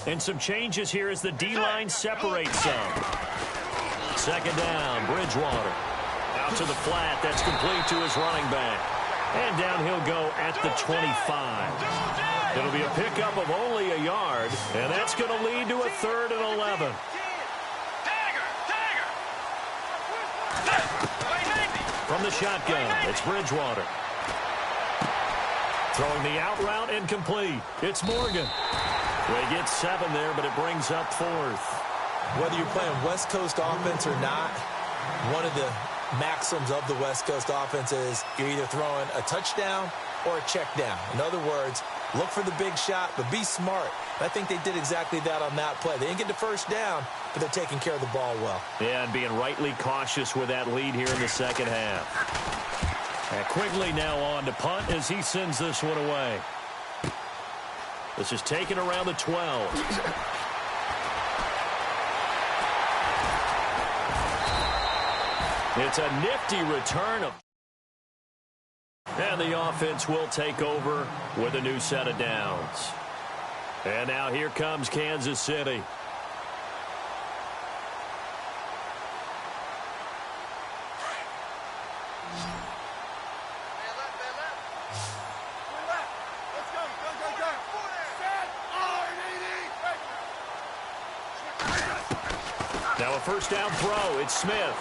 And some changes here as the D-line separates some. Second down, Bridgewater. Out to the flat. That's complete to his running back. And down he'll go at the 25. It'll be a pickup of only a yard, and that's going to lead to a 3rd and 11. From the shotgun, it's Bridgewater. Throwing the out route incomplete. It's Morgan. They get 7 there, but it brings up 4th. Whether you're playing West Coast offense or not, one of the maxims of the West Coast offense is you're either throwing a touchdown or a check down. In other words, look for the big shot, but be smart. I think they did exactly that on that play. They didn't get the first down, but they're taking care of the ball well. Yeah, and being rightly cautious with that lead here in the second half. And Quigley now on to punt as he sends this one away. This is taken around the 12. It's a nifty return. And the offense will take over with a new set of downs. And now here comes Kansas City. Now a first down throw. It's Smith.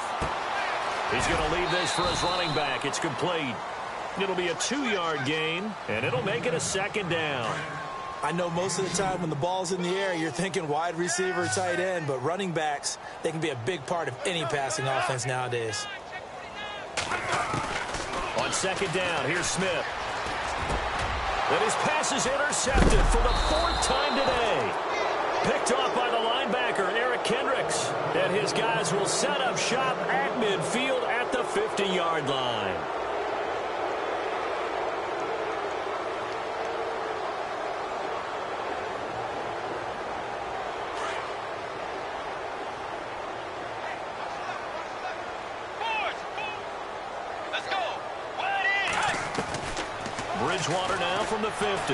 He's going to leave this for his running back. It's complete. It'll be a 2-yard gain, and it'll make it a 2nd down. I know most of the time when the ball's in the air, you're thinking wide receiver, tight end, but running backs, they can be a big part of any passing offense nowadays. On 2nd down, here's Smith. And his pass is intercepted for the 4th time today. Picked off by the linebacker, Eric Kendricks. And his guys will set up shop at midfield at the 50-yard line. Bridgewater now from the 50.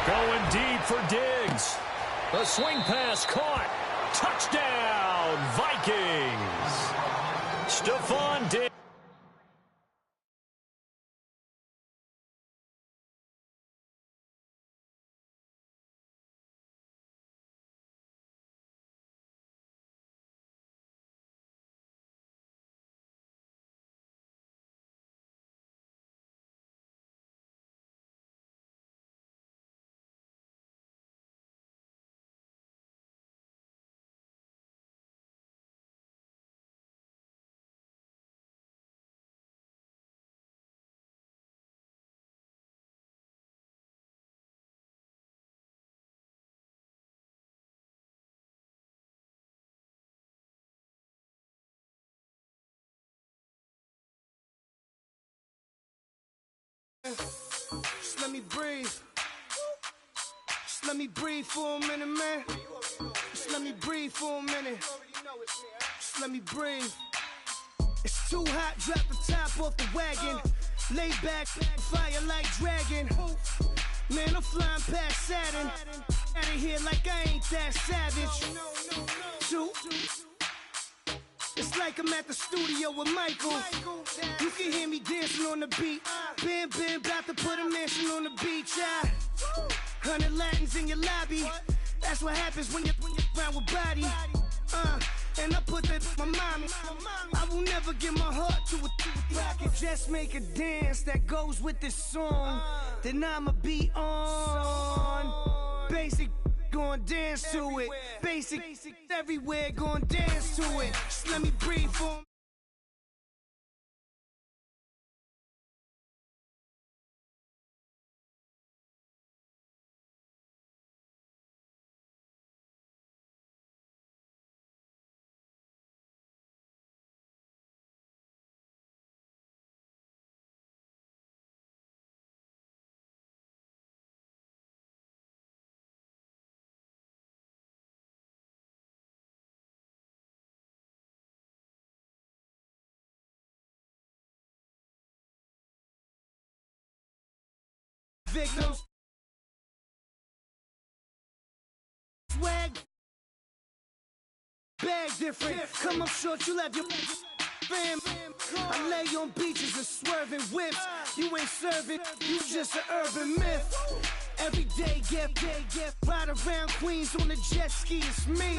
Going deep for Diggs. A swing pass caught. Touchdown, Vikings. Stephon Diggs. Just let me breathe. Just let me breathe for a minute, man. Just let me breathe for a minute. Just let me breathe. It's too hot, drop the top off the wagon. Lay back, fire like dragon. Man, I'm flying past Saturn. Out of here like I ain't that savage. Shoot. It's like I'm at the studio with Michael. You can hear me dancing on the beat. Bam, about to put a mansion on the beach. 100 Latins in your lobby. That's what happens when you're around with body. And I put that in my mommy. I will never give my heart to a I can just make a dance that goes with this song. Then I'ma be on. Basic. Gonna dance to it. Basic everywhere, gonna dance to it. Just let me breathe for victims. Swag, bag different. Come up short, you left your fam. I lay on beaches and swerving whips. You ain't serving, you just an urban myth. Every day, get ride around Queens on the jet ski. It's me.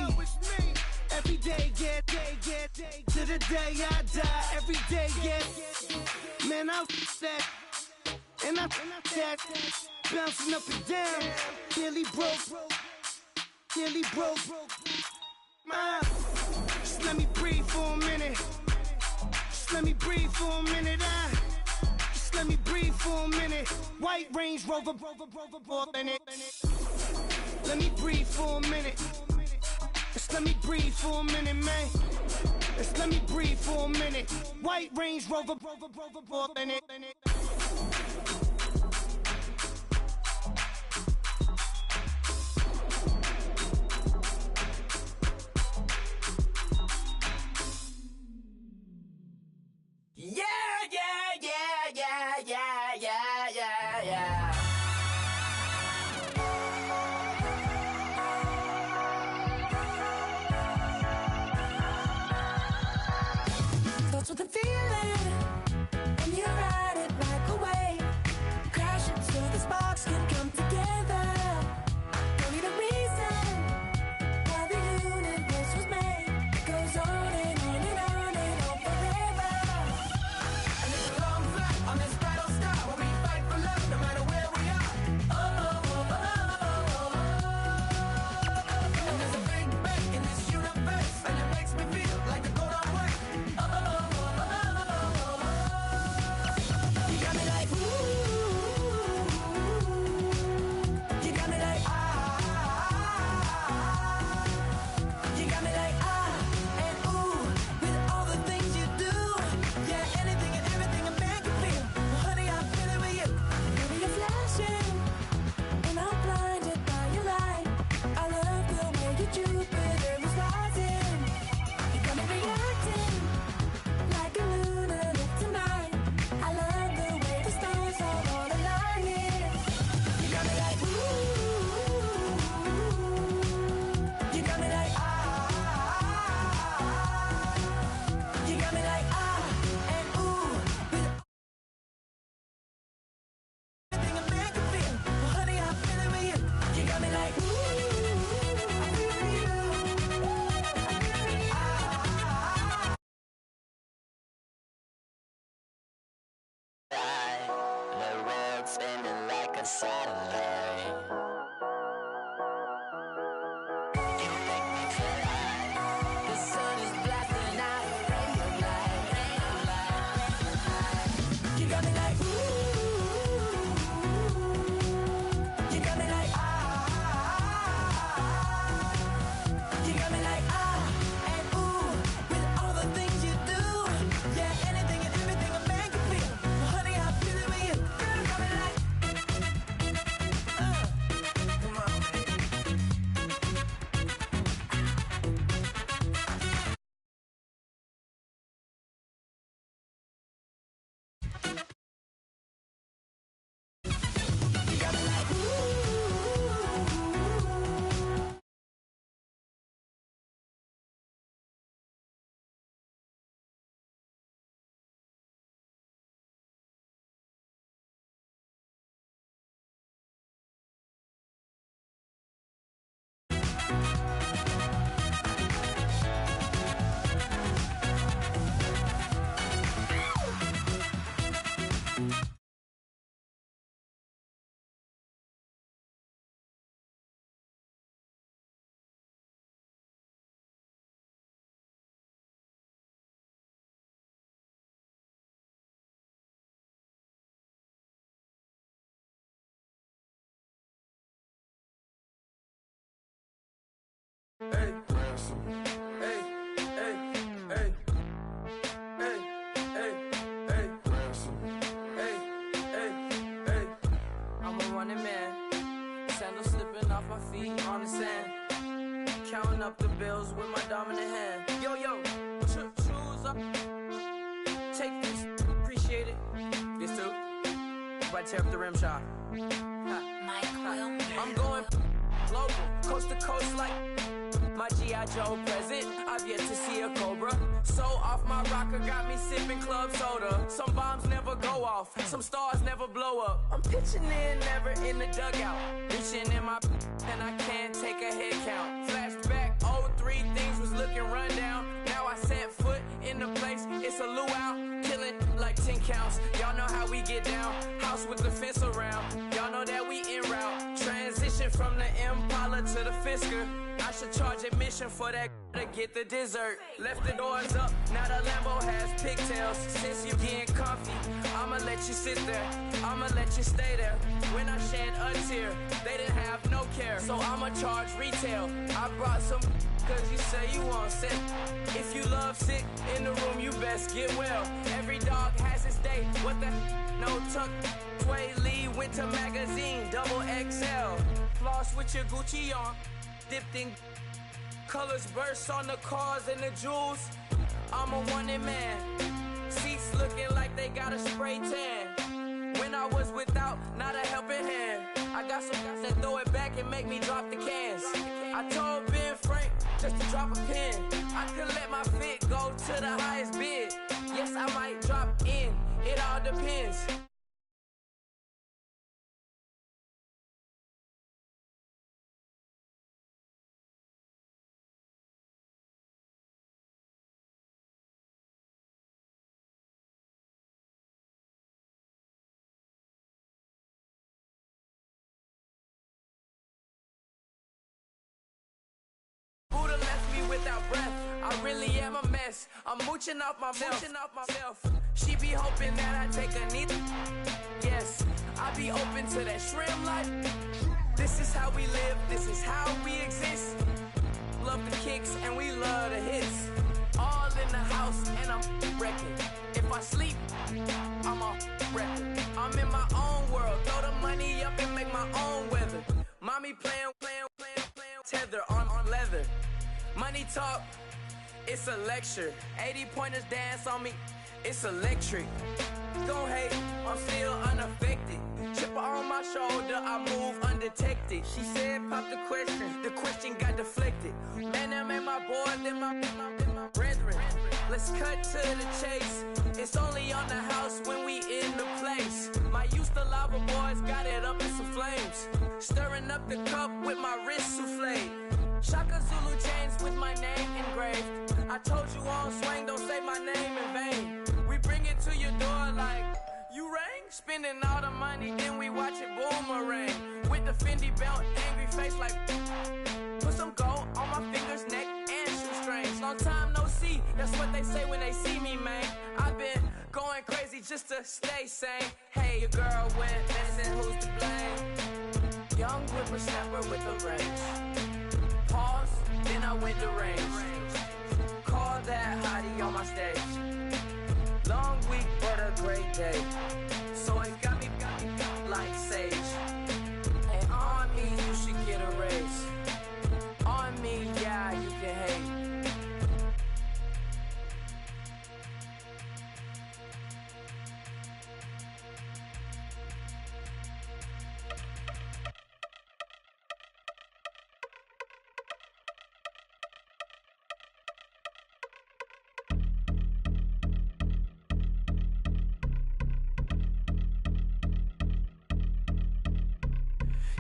Every day, get to the day I die. Every day, get man, I that and I that bouncing up and down. Nearly broke. Just let me breathe for a minute. Just let me breathe for a minute. Just let me breathe for a minute. White Range Rover, in it. Let me breathe for a minute. Just let me breathe for a minute, man. Just let me breathe for a minute. White Range Rover, in it. Yeah. Starts with a feeling, and you ride it right away. Crash it so the sparks can come together. Don't need a reason why the universe was made. It goes on and on and on and on forever. And it's a long flight on this battle star where we fight for love no matter where we are. And there's a big bang in this universe, and it makes me feel like the gold on work. You got me like ooh, you got me like you got me like and ooh, with all the things you do, yeah, anything and everything a man can feel. Well, honey, I'm feeling with you. Baby, you're flashing, and I'm blinded by your light. I love the way you Jupiter is rising. You got me reacting like a lunatic tonight. I love the way the stars are all aligning. You got me like ooh, you got me like you got me like and ooh, with everything a man can feel. Well, honey, I'm feeling with you. You got me like ooh, I feel for you. The world's spinning like a satellite. You make me fly. The sun is blasting out a ray of light. You got me like ooh, you got me like you got me like and ooh, with all the things you do, yeah, anything and everything a man can feel. Well, honey, I'm feeling with you. You got me like come on, you got me like Hey, hey, hey, hey, hey, hey, hey, hey, hey. I'm a running man, sandals slipping off my feet on the sand, counting up the bills with my dominant hand. Yo, choose up, take this, appreciate it. This too, but tear up the rim shot. I'm going global, coast to coast like my G.I. Joe present. I've yet to see a Cobra. So off my rocker got me sipping club soda. Some bombs never go off, some stars never blow up. I'm pitching in, never in the dugout. Reaching in my and I can't take a head count. Flashback, 03, things was looking run down. Now I set foot in the place, it's a luau. Killing like 10 counts, y'all know how we get down. House with the fence around, y'all know that we en route. Transition from the Impala to the Fisker. I should charge admission for that to get the dessert. Left the doors up, now the Lambo has pigtails. Since you getting comfy, I'ma let you sit there, I'ma let you stay there. When I shed a tear, they didn't have no care. So I'ma charge retail. I brought some cause you say you want sick. If you love sick in the room, you best get well. Every dog has its day, what the no tuck. Sway Lee, Winter Magazine, double XL. Floss with your Gucci on, dipped in colors, bursts on the cars and the jewels. I'm a wanted man, seats looking like they got a spray tan. When I was without, not a helping hand. I got some guys that throw it back and make me drop the cans. I told Ben Frank just to drop a pin. I could let my fit go to the highest bid. Yes, I might drop in, it all depends. Without breath, I really am a mess. I'm mooching off myself. She be hoping that I take a knee. Yes, I be open to that shrimp life. This is how we live, this is how we exist. Love the kicks and we love the hits. All in the house and I'm wrecking. If I sleep, I'm a record. I'm in my own world, throw the money up and make my own weather. Mommy playing, tether on leather. Money talk, it's a lecture. 80 pointers dance on me, it's electric. Don't hate, I'm still unaffected. Chipper on my shoulder, I move undetected. She said pop the question got deflected. Man, that made my boy, then my brethren. Let's cut to the chase. It's only on the house when we in the place. My used to lava boys got it up in some flames. Stirring up the cup with my wrist souffle. Shaka Zulu chains with my name engraved. I told you on swing, don't say my name in vain. We bring it to your door like, you rang? Spending all the money, then we watch it boomerang. With the Fendi belt, angry face like, put some gold on my fingers, neck, and shoestrings. Long time no see, that's what they say when they see me, man. I've been going crazy just to stay sane. Hey, your girl went missing, who's to blame? Young whippersnapper with the range. Pause, then I went to range. Call that hottie on my stage. Long week, but a great day. So it got me like sage. And on me, you should get a raise. On me, yeah, you can hate.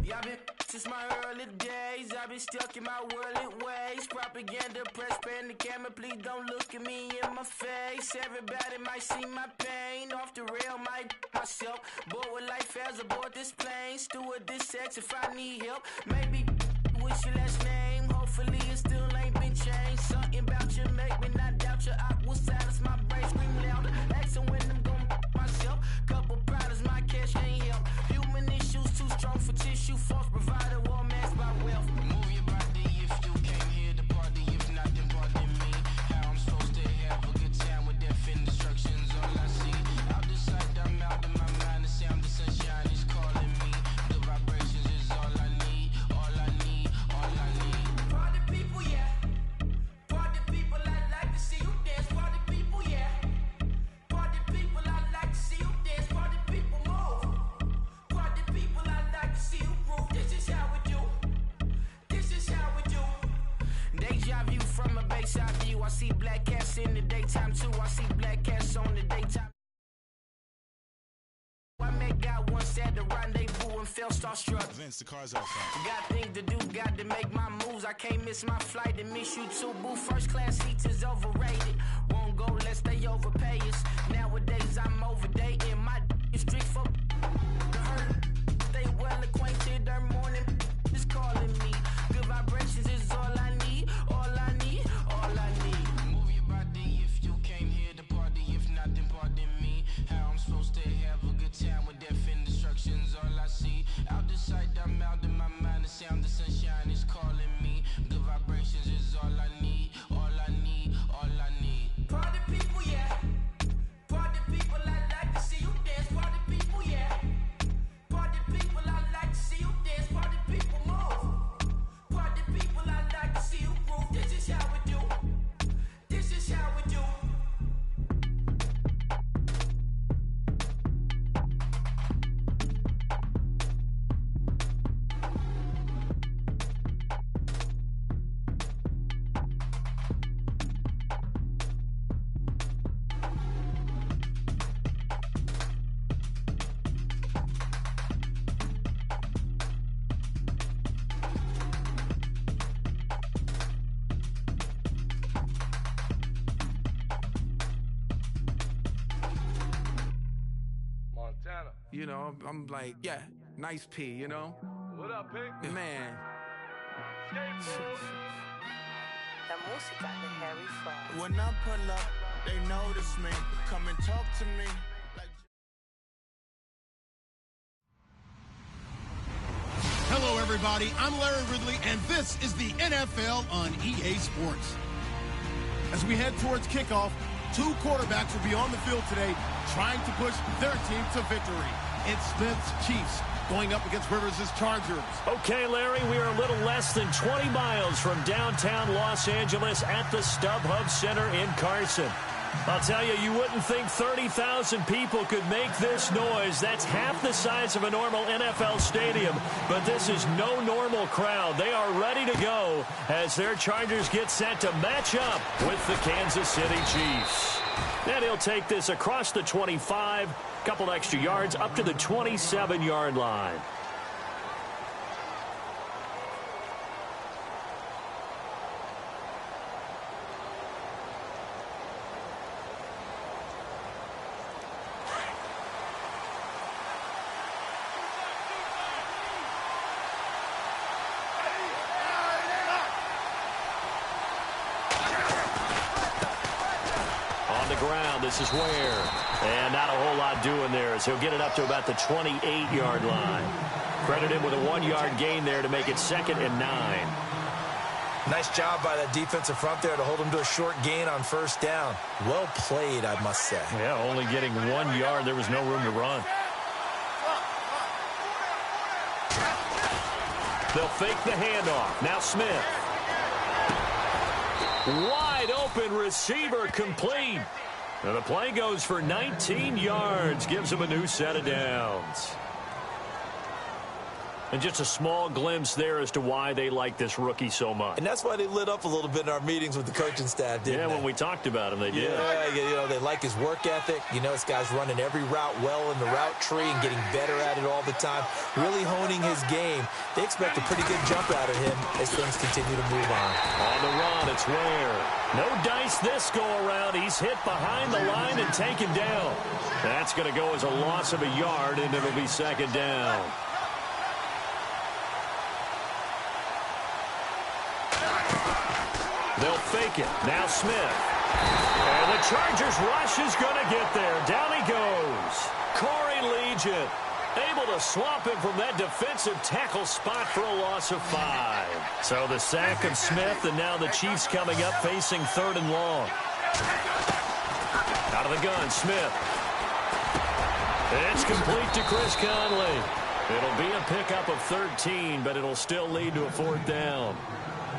I've been since my early days, I've been stuck in my worldly ways. Propaganda, press, pan the camera, please don't look at me in my face. Everybody might see my pain, off the rail, might myself. Bored with life as aboard this plane. Steward this sex if I need help. Maybe what's your last name? Hopefully it still ain't been changed. Something about you make me not doubt you. I will silence my brain, scream louder. Asking when I'm gonna myself. Couple problems, my cash ain't help. Human issues too strong for tissue. False provider, war mass by wealth. Move your body if you came here to party. If not, then pardon me. How I'm supposed to have a good time with death and destruction's all I see. Out the sight, I'm out of my mind. The sound of sunshine is calling me. The vibrations is all I need. All I need, all I inside view. I see black cats in the daytime too. I see black cats on the daytime. I met God once at the rendezvous and felt starstruck. Vince, the car's outside. Got things to do, got to make my moves. I can't miss my flight and miss you too, boo. First class seats is overrated. Won't go unless they overpay us. Nowadays I'm overdating. My is strict for the hurt. Stay well acquainted. Their morning is calling me. Good vibrations is all I need. All I need. All I need. Move your body if you came here to party. If not, then pardon me. How I'm supposed to have a good time with death and destruction's all I see. Out the sight, I'm out in my mind. The sound of sunshine is calling me. Good vibrations is all I need. All I need. All I need. Party people, yeah. Party people, I like to see you dance. Party people, yeah. Party people, I like to see you dance. Party people, move. Party people, I like to see you groove. This is how we do. This is how we do. You know, I'm like, yeah, nice P, you know? What up, Pink? Man. When I pull up, they notice me. Come and talk to me. Hello, everybody. I'm Larry Ridley, and this is the NFL on EA Sports. As we head towards kickoff, two quarterbacks will be on the field today trying to push their team to victory. It's Smith's Chiefs going up against Rivers' Chargers. Okay, Larry, we are a little less than 20 miles from downtown Los Angeles at the StubHub Center in Carson. I'll tell you, you wouldn't think 30,000 people could make this noise. That's half the size of a normal NFL stadium, but this is no normal crowd. They are ready to go as their Chargers get set to match up with the Kansas City Chiefs. And he'll take this across the 25, couple extra yards up to the 27-yard line. This is where, and not a whole lot doing there as he'll get it up to about the 28-yard line. Credit him with a 1-yard gain there to make it 2nd and 9. Nice job by that defensive front there to hold him to a short gain on 1st down. Well played, I must say. Yeah, only getting 1 yard. There was no room to run. They'll fake the handoff. Now Smith. Wide open receiver complete. And the play goes for 19 yards, gives him a new set of downs. And just a small glimpse there as to why they like this rookie so much. And that's why they lit up a little bit in our meetings with the coaching staff, didn't they? Yeah, when we talked about him, they did. Yeah, you know, they like his work ethic. You know, this guy's running every route well in the route tree and getting better at it all the time, really honing his game. They expect a pretty good jump out of him as things continue to move on. On the run, it's Ware. No dice this go-around. He's hit behind the line and taken down. That's going to go as a loss of a yard, and it'll be 2nd down. They'll fake it. Now Smith. And the Chargers rush is going to get there. Down he goes. Corey Legion able to swap him from that defensive tackle spot for a loss of 5. So the sack of Smith, and now the Chiefs coming up facing 3rd and long. Out of the gun, Smith. It's complete to Chris Conley. It'll be a pickup of 13, but it'll still lead to a 4th down.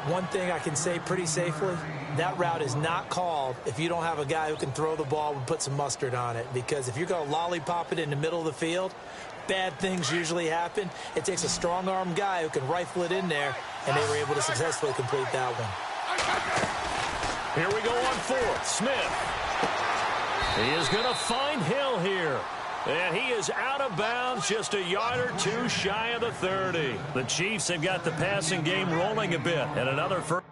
One thing I can say pretty safely, that route is not called if you don't have a guy who can throw the ball and put some mustard on it. Because if you're going to lollipop it in the middle of the field, bad things usually happen. It takes a strong-arm guy who can rifle it in there, and they were able to successfully complete that one. Here we go on fourth. Smith. He is going to find Hill here. And he is out of bounds, just a yard or two shy of the 30. The Chiefs have got the passing game rolling a bit. And another first.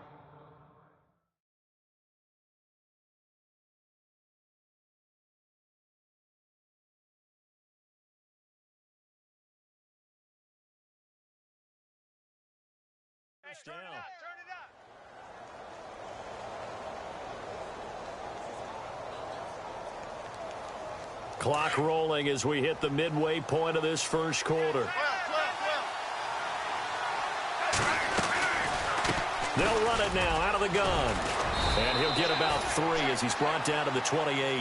Down. Clock rolling as we hit the midway point of this first quarter. They'll run it now out of the gun. And he'll get about 3 as he's brought down to the 28.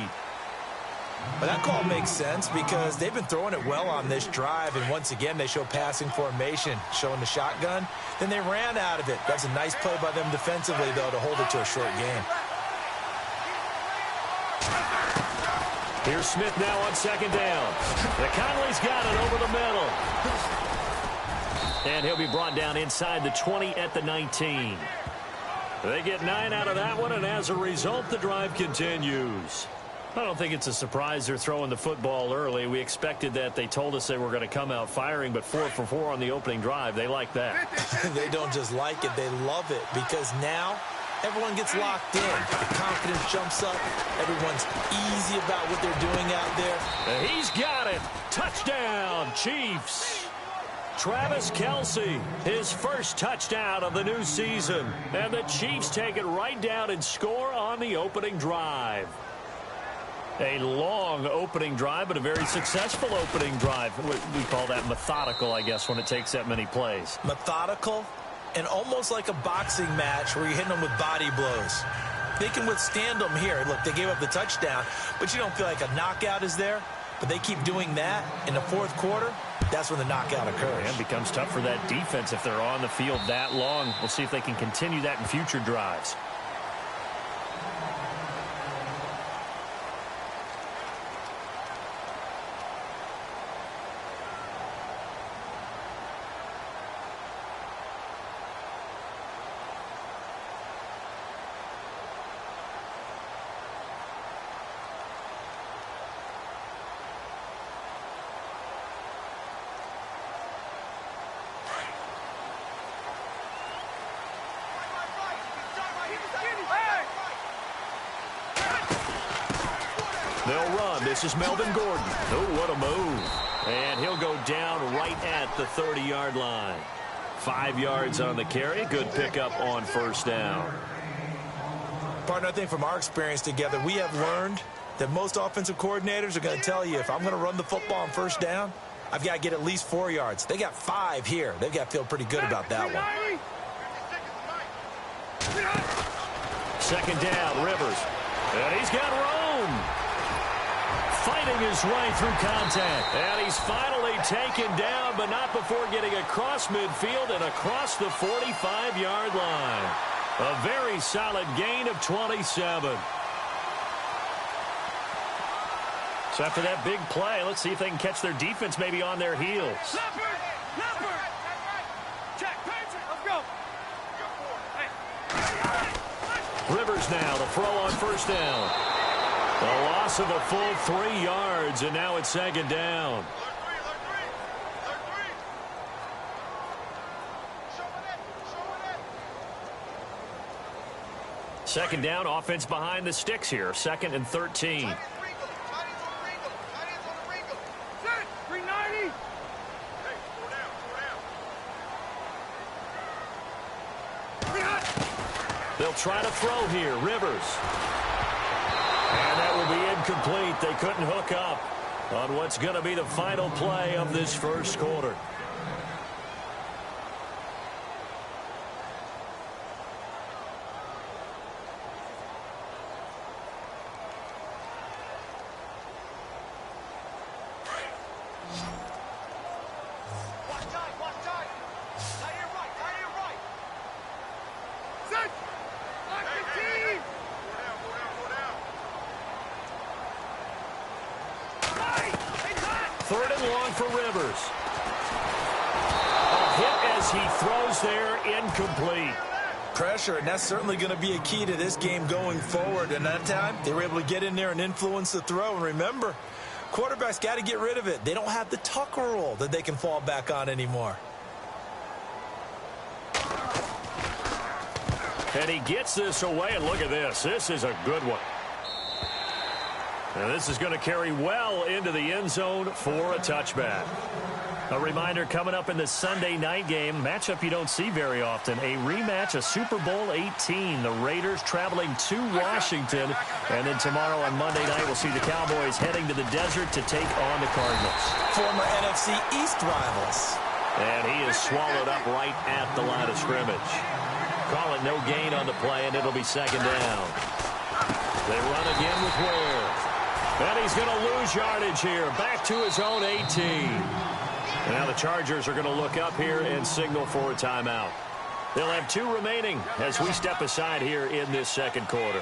But that call makes sense because they've been throwing it well on this drive, and once again they show passing formation, showing the shotgun. Then they ran out of it. That's a nice play by them defensively, though, to hold it to a short game. Here's Smith now on second down. The Conley's got it over the middle. And he'll be brought down inside the 20 at the 19. They get 9 out of that one, and as a result, the drive continues. I don't think it's a surprise they're throwing the football early. We expected that. They told us they were going to come out firing, but 4 for 4 on the opening drive. They like that. They don't just like it, they love it, because now everyone gets locked in. The confidence jumps up. Everyone's easy about what they're doing out there. And he's got it. Touchdown, Chiefs. Travis Kelce, his first touchdown of the new season. And the Chiefs take it right down and score on the opening drive. A long opening drive, but a very successful opening drive. We call that methodical, I guess, when it takes that many plays. Methodical and almost like a boxing match where you're hitting them with body blows. They can withstand them here. Look, they gave up the touchdown, but you don't feel like a knockout is there. But they keep doing that in the fourth quarter. That's when the knockout occurs. And it becomes tough for that defense if they're on the field that long. We'll see if they can continue that in future drives. They'll run. This is Melvin Gordon. Oh, what a move. And he'll go down right at the 30-yard line. 5 yards on the carry. Good pickup on first down. Partner, I think from our experience together, we have learned that most offensive coordinators are going to tell you, if I'm going to run the football on first down, I've got to get at least 4 yards. They got 5 here. They've got to feel pretty good about that one. Second down, Rivers. And he's got Rome fighting his way through contact. And he's finally taken down, but not before getting across midfield and across the 45-yard line. A very solid gain of 27. So after that big play, let's see if they can catch their defense maybe on their heels. Rivers now, the throw on first down. A loss of a full 3 yards, and now it's second down. Second down, offense behind the sticks here. 2nd and 13. They'll try to throw here. Rivers. And that will be incomplete. They couldn't hook up on what's going to be the final play of this first quarter. Third and long for Rivers. A hit as he throws there, incomplete. pressure, and that's certainly going to be a key to this game going forward. And that time, they were able to get in there and influence the throw. And remember, quarterbacks got to get rid of it. They don't have the Tucker rule that they can fall back on anymore. And he gets this away, and look at this. This is a good one. And this is going to carry well into the end zone for a touchback. A reminder coming up in the Sunday night game, matchup you don't see very often, a rematch of Super Bowl 18. The Raiders traveling to Washington. And then tomorrow on Monday night, we'll see the Cowboys heading to the desert to take on the Cardinals. Former NFC East rivals. And he is swallowed up right at the line of scrimmage. Call it no gain on the play, and it'll be second down. They run again with Ware. And he's going to lose yardage here. Back to his own 18. And now the Chargers are going to look up here and signal for a timeout. They'll have 2 remaining as we step aside here in this second quarter.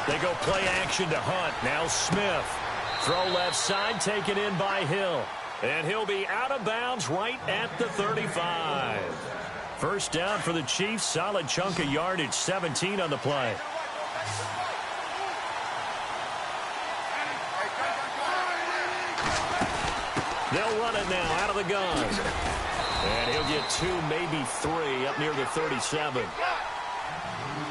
They go play action to Hunt. Now Smith. Throw left side, taken in by Hill. And he'll be out of bounds right at the 35. First down for the Chiefs. Solid chunk of yardage. 17 on the play. They'll run it now out of the gun. And he'll get 2, maybe 3 up near the 37.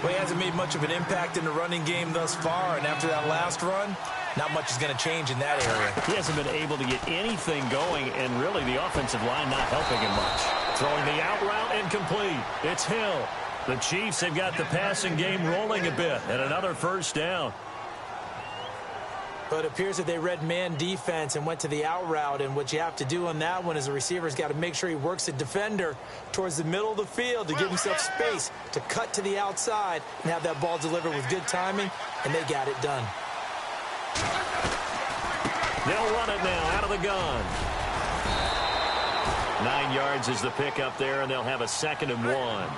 Well, he hasn't made much of an impact in the running game thus far, and after that last run, not much is going to change in that area. He hasn't been able to get anything going, and really the offensive line not helping him much. Throwing the out route incomplete. It's Hill. The Chiefs have got the passing game rolling a bit, and another first down. But it appears that they read man defense and went to the out route, and what you have to do on that one is the receiver's got to make sure he works the defender towards the middle of the field to give himself space to cut to the outside and have that ball delivered with good timing, and they got it done. They'll run it now out of the gun. 9 yards is the pickup there, and they'll have a 2nd and 1.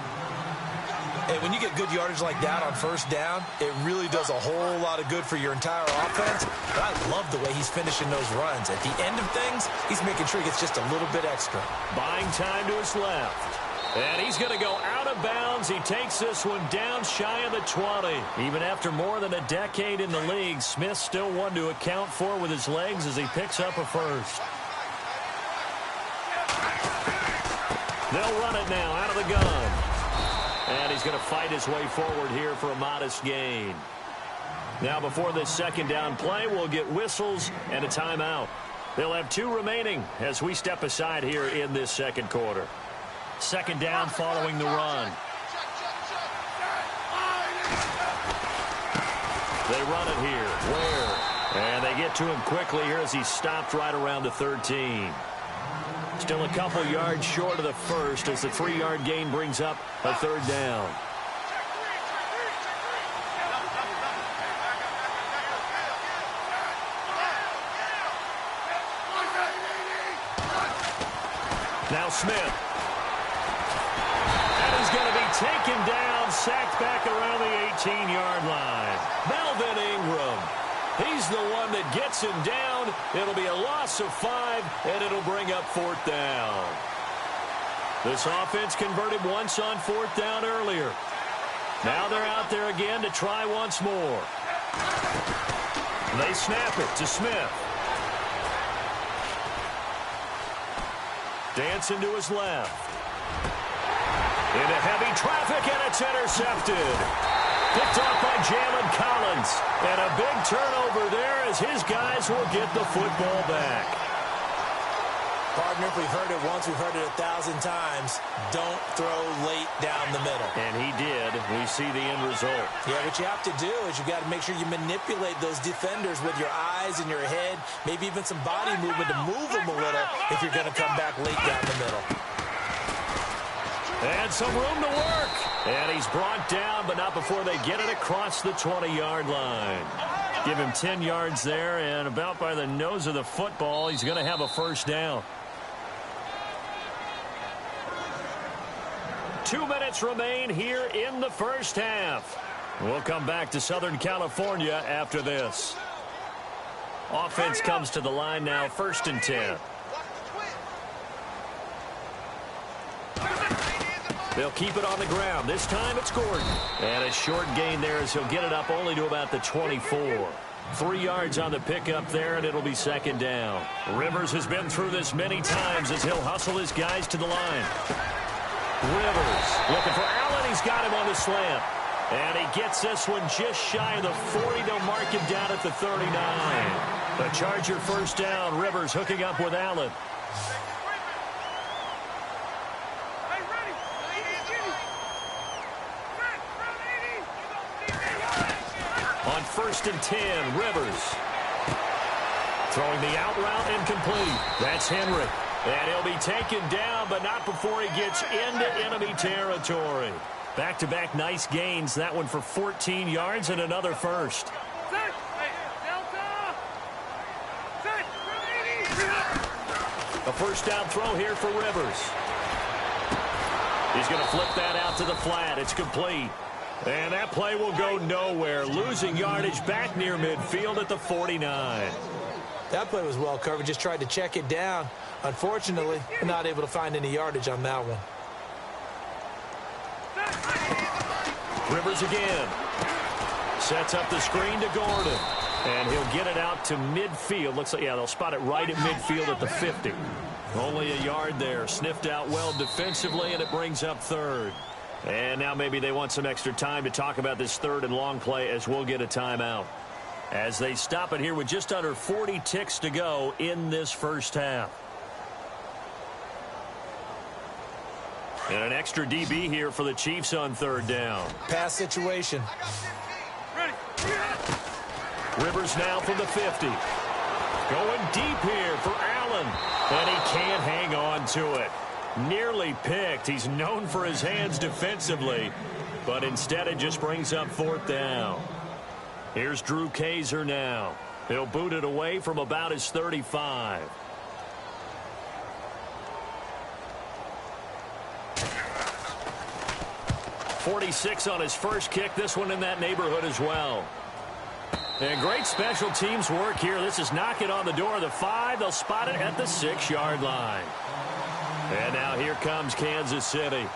Hey, when you get good yardage like that on first down, it really does a whole lot of good for your entire offense. But I love the way he's finishing those runs. At the end of things, he's making sure he gets just a little bit extra. Buying time to his left. And he's going to go out of bounds. He takes this one down shy of the 20. Even after more than a decade in the league, Smith still one to account for with his legs as he picks up a first. They'll run it now out of the gun. And he's going to fight his way forward here for a modest gain. Now before this second down play, we'll get whistles and a timeout. They'll have 2 remaining as we step aside here in this second quarter. Second down following the run. They run it here. Ware. And they get to him quickly here as he stopped right around the 13. Still a couple yards short of the first as the 3-yard gain brings up a 3rd down. Now Smith. And he's going to be taken down, sacked back around the 18-yard line. Melvin Ingram. He's the one that gets him down. It'll be a loss of 5, and it'll bring up 4th down. This offense converted once on 4th down earlier. Now they're out there again to try once more. They snap it to Smith. Dancing to his left. Into heavy traffic, and it's intercepted. Picked off by Jalen Collins. And a big turnover there as his guys will get the football back. Partner, if we've heard it once, we've heard it 1,000 times. Don't throw late down the middle. And he did. We see the end result. Yeah, what you have to do is you've got to make sure you manipulate those defenders with your eyes and your head, maybe even some body movement to move them a little if you're going to come back late down the middle. And some room to work. And he's brought down, but not before they get it across the 20-yard line. Give him 10 yards there, and about by the nose of the football, he's going to have a first down. 2 minutes remain here in the first half. We'll come back to Southern California after this. Offense comes to the line now, 1st and 10. They'll keep it on the ground. This time it's Gordon. And a short gain there as he'll get it up only to about the 24. 3 yards on the pickup there, and it'll be second down. Rivers has been through this many times as he'll hustle his guys to the line. Rivers looking for Allen. He's got him on the slant. And he gets this one just shy of the 40. They'll mark him down at the 39. The Charger first down. Rivers hooking up with Allen. On 1st and 10, Rivers. Throwing the out route incomplete. That's Henry. And he'll be taken down, but not before he gets into enemy territory. Back-to-back nice gains. That one for 14 yards and another first. A first down throw here for Rivers. He's going to flip that out to the flat. It's complete. And that play will go nowhere. Losing yardage back near midfield at the 49. That play was well covered. Just tried to check it down. Unfortunately, not able to find any yardage on that one. Rivers again. Sets up the screen to Gordon. And he'll get it out to midfield. Looks like, yeah, they'll spot it right at midfield at the 50. Only a yard there. Sniffed out well defensively, and it brings up third. And now maybe they want some extra time to talk about this third and long play as we'll get a timeout. As they stop it here with just under 40 ticks to go in this first half. And an extra DB here for the Chiefs on third down. Pass situation. Rivers now from the 50. Going deep here for Allen. And he can't hang on to it. Nearly picked. He's known for his hands defensively. But instead it just brings up fourth down. Here's Drew Kaiser now. He'll boot it away from about his 35. .46 on his first kick. This one in that neighborhood as well. And great special teams work here. This is knocking on the door of the 5. They'll spot it at the 6-yard line. And now here comes Kansas City.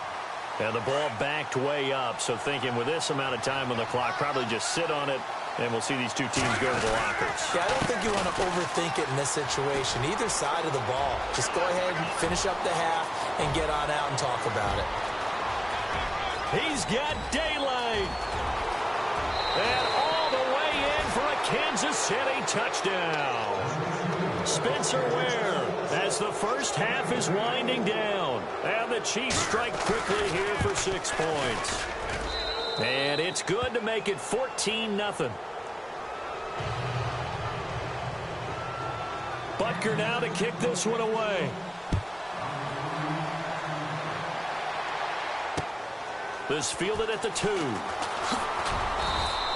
And the ball backed way up. So thinking with this amount of time on the clock, probably just sit on it, and we'll see these two teams go to the lockers. Yeah, I don't think you want to overthink it in this situation. Either side of the ball. Just go ahead and finish up the half and get on out and talk about it. He's got daylight. And all the way in for a Kansas City touchdown. Spencer Ware as the first half is winding down. And the Chiefs strike quickly here for 6 points. And it's good to make it 14-0. Butker now to kick this one away. This fielded at the 2.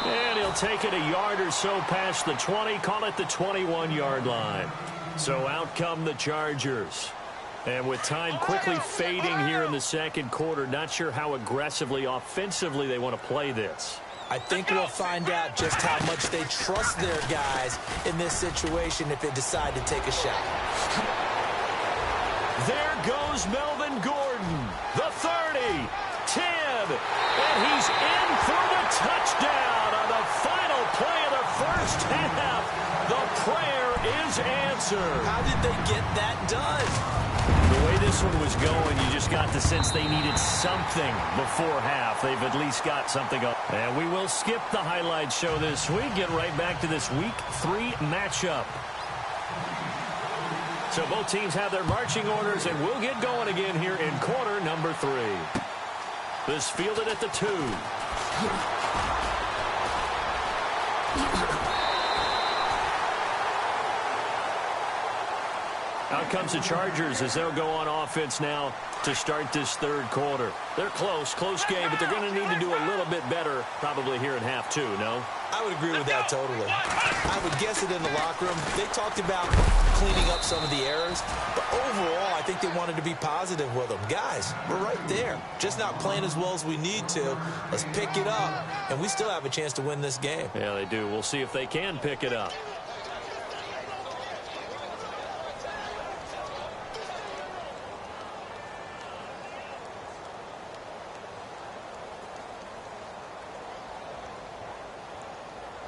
And he'll take it a yard or so past the 20, call it the 21-yard line. So out come the Chargers. And with time quickly fading here in the second quarter, not sure how aggressively, offensively they want to play this. I think we'll find out just how much they trust their guys in this situation if they decide to take a shot. There goes Melvin Gordon, the 30. 10, and he's in for the touchdown on the final play of the first half. The prayer is answered. How did they get that done? The way this one was going, you just got the sense they needed something before half. They've at least got something up. And we will skip the highlight show this week. Get right back to this Week 3 matchup. So both teams have their marching orders, and we'll get going again here in quarter number 3. This fielded at the 2. Out comes the Chargers as they'll go on offense now to start this third quarter. They're close game, but they're going to need to do a little bit better probably here in half 2, no? I would agree with that totally. I would guess it in the locker room. They talked about cleaning up some of the errors, but overall, I think they wanted to be positive with them. Guys, we're right there. Just not playing as well as we need to. Let's pick it up, and we still have a chance to win this game. Yeah, they do. We'll see if they can pick it up.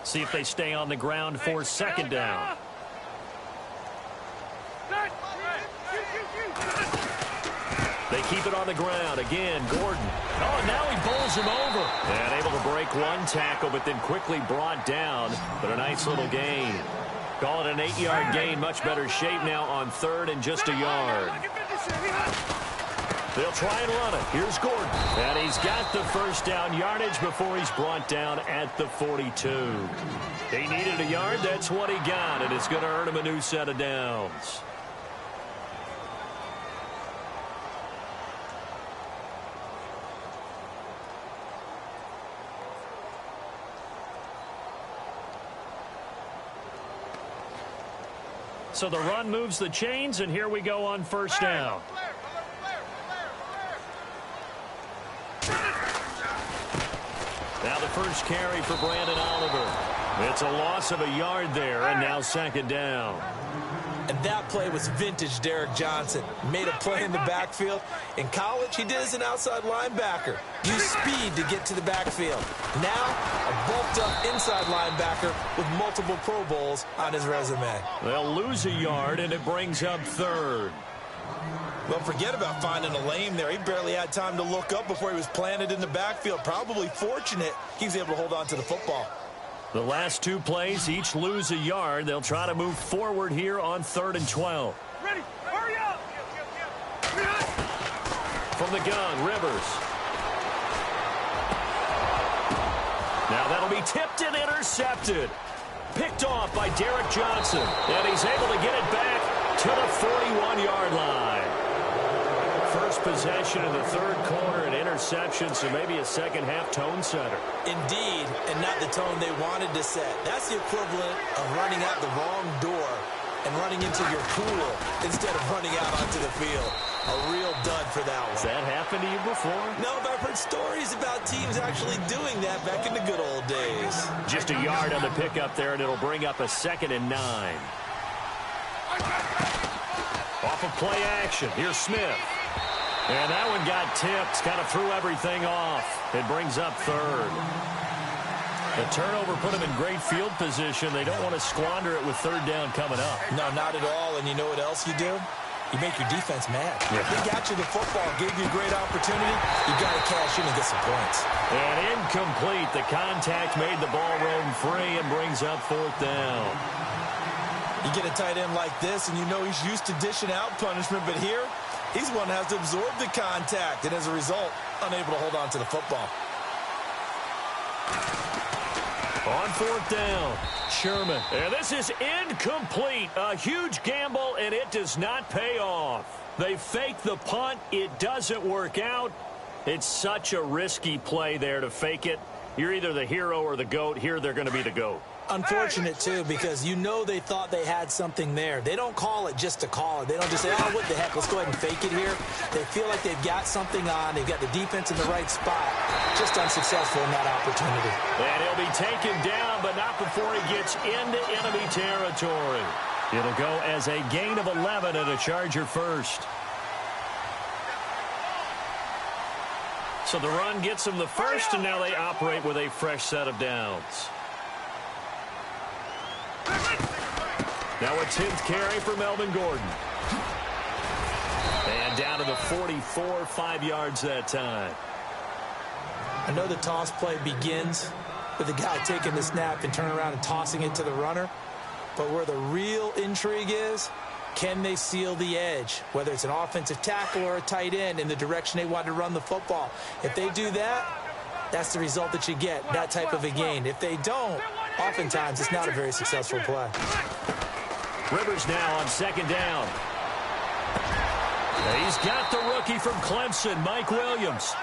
See if they stay on the ground for second down. They keep it on the ground. Again, Gordon. Oh, now he bowls him over. And able to break one tackle, but then quickly brought down. But a nice little gain. Call it an 8-yard gain. Much better shape now on third and just a yard. They'll try and run it. Here's Gordon. And he's got the first down yardage before he's brought down at the 42. He needed a yard. That's what he got. And it's going to earn him a new set of downs. So the run moves the chains, and here we go on first down. Now the first carry for Brandon Oliver. It's a loss of a yard there, and now second down. And that play was vintage Derek Johnson. Made a play in the backfield. In college, he did as an outside linebacker. Used speed to get to the backfield. Now, a bulked-up inside linebacker with multiple Pro Bowls on his resume. They'll lose a yard, and it brings up third. Well, forget about finding a lane there. He barely had time to look up before he was planted in the backfield. Probably fortunate he was able to hold on to the football. The last two plays each lose a yard. They'll try to move forward here on 3rd and 12. Ready, hurry up! From the gun, Rivers. Now that'll be tipped and intercepted. Picked off by Derek Johnson. And he's able to get it back to the 41-yard line. First possession of the third quarter, an interception, so maybe a second-half tone setter. Indeed, and not the tone they wanted to set. That's the equivalent of running out the wrong door and running into your pool instead of running out onto the field. A real dud for that one. Has that happened to you before? No, but I've heard stories about teams actually doing that back in the good old days. Just a yard on the pickup there, and it'll bring up a 2nd and 9. Off of play action, here's Smith. And that one got tipped, kind of threw everything off. It brings up third. The turnover put them in great field position. They don't want to squander it with third down coming up. No, not at all. And you know what else you do? You make your defense mad. Yeah. They got you the football, gave you a great opportunity. You got to cash in and get some points. And incomplete. The contact made the ball roam free and brings up 4th down. You get a tight end like this, and you know he's used to dishing out punishment, but here, he's one that has to absorb the contact, and as a result, unable to hold on to the football. On 4th down, Sherman. And this is incomplete. A huge gamble, and it does not pay off. They fake the punt. It doesn't work out. It's such a risky play there to fake it. You're either the hero or the GOAT. Here, they're going to be the GOAT. Unfortunate, too, because you know they thought they had something there. They don't call it just to call it. They don't just say, oh, what the heck, let's go ahead and fake it here. They feel like they've got something on. They've got the defense in the right spot. Just unsuccessful in that opportunity. And he'll be taken down, but not before he gets into enemy territory. It'll go as a gain of 11 and a Charger first. So the run gets them the first, and now they operate with a fresh set of downs. Now a 10th carry for Melvin Gordon. And down to the 44, 5 yards that time. I know the toss play begins with the guy taking the snap and turning around and tossing it to the runner. But where the real intrigue is, can they seal the edge? Whether it's an offensive tackle or a tight end in the direction they want to run the football. If they do that, that's the result that you get, that type of a gain. If they don't, oftentimes it's not a very successful play. Rivers now on 2nd down. He's got the rookie from Clemson, Mike Williams.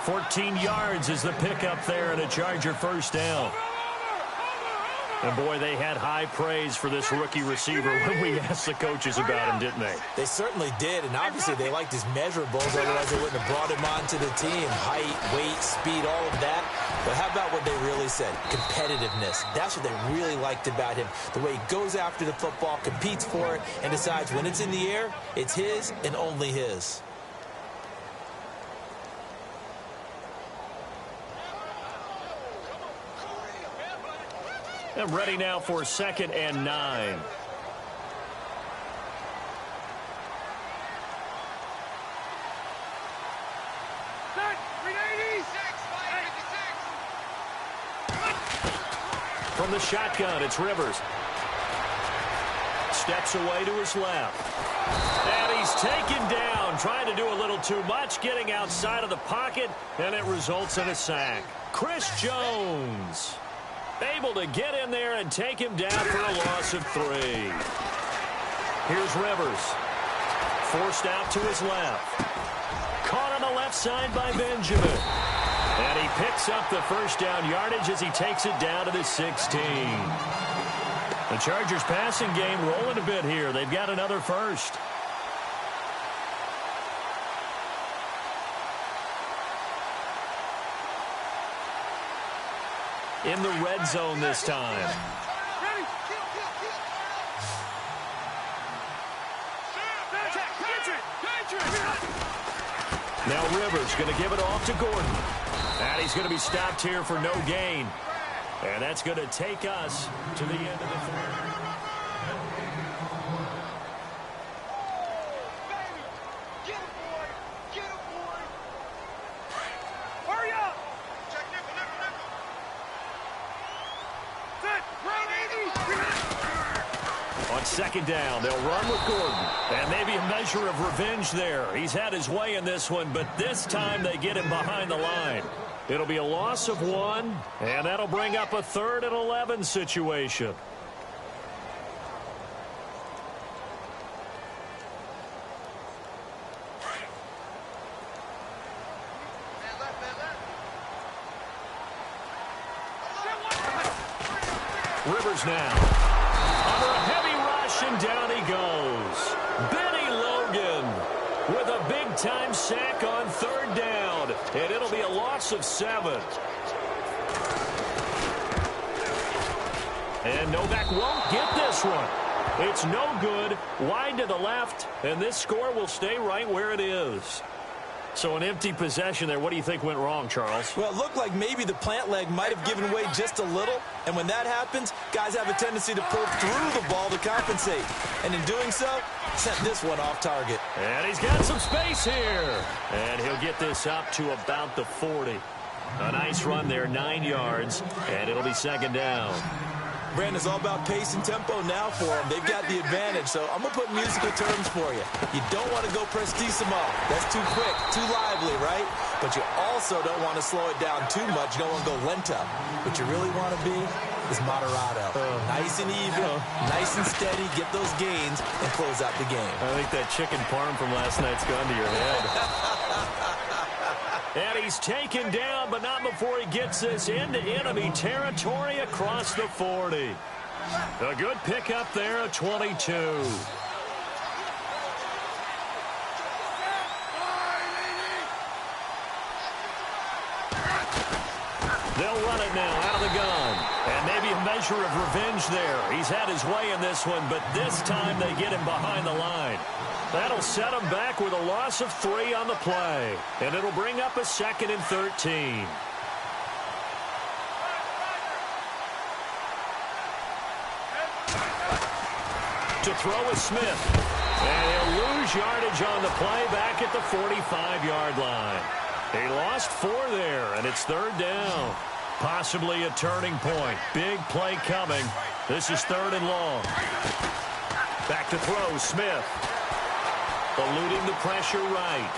14 yards is the pickup there and a Charger first down. And, boy, they had high praise for this rookie receiver when we asked the coaches about him, didn't they? They certainly did, and obviously they liked his measurables, otherwise they wouldn't have brought him onto the team. Height, weight, speed, all of that. But how about what they really said? Competitiveness. That's what they really liked about him. The way he goes after the football, competes for it, and decides when it's in the air, it's his and only his. And ready now for 2nd and 9. From the shotgun, it's Rivers. Steps away to his left. And he's taken down, trying to do a little too much, getting outside of the pocket, and it results in a sack. Chris Jones able to get in there and take him down for a loss of 3. Here's Rivers. Forced out to his left. Caught on the left side by Benjamin. And he picks up the first down yardage as he takes it down to the 16. The Chargers passing game rolling a bit here. They've got another first. In the red zone this time. Now Rivers going to give it off to Gordon. And he's going to be stopped here for no gain. And that's going to take us to the end of the third. Hurry up! On 2nd down, they'll run with Gordon. And maybe a measure of revenge there. He's had his way in this one, but this time they get him behind the line. It'll be a loss of 1, and that'll bring up a 3rd and 11 situation. Rivers now. Under a heavy rush, and down he goes. Benny Logan with a big-time sack on 3rd down, and it'll be a loss of 7. And Novak won't get this one. It's no good, wide to the left, and this score will stay right where it is. So an empty possession there. What do you think went wrong, Charles? Well, it looked like maybe the plant leg might have given way just a little. And when that happens, guys have a tendency to pull through the ball to compensate. And in doing so, sent this one off target. And he's got some space here. And he'll get this up to about the 40. A nice run there, 9 yards. And it'll be 2nd down. Brandon, it's all about pace and tempo now for them. They've got the advantage, so I'm going to put musical terms for you. You don't want to go prestissimo. That's too quick, too lively, right? But you also don't want to slow it down too much. You don't want to go lento. What you really want to be is moderato. Nice and even, nice and steady, get those gains, and close out the game. I think that chicken parm from last night's gone to your head. And he's taken down, but not before he gets this into enemy territory across the 40. A good pickup there at 22. They'll run it now out of the gun. And maybe a measure of revenge there. He's had his way in this one, but this time they get him behind the line. That'll set him back with a loss of 3 on the play. And it'll bring up a 2nd and 13. To throw is Smith. And he'll lose yardage on the play back at the 45-yard line. He lost 4 there, and it's 3rd down. Possibly a turning point. Big play coming. This is 3rd and long. Back to throw, Smith. Eluding the pressure right.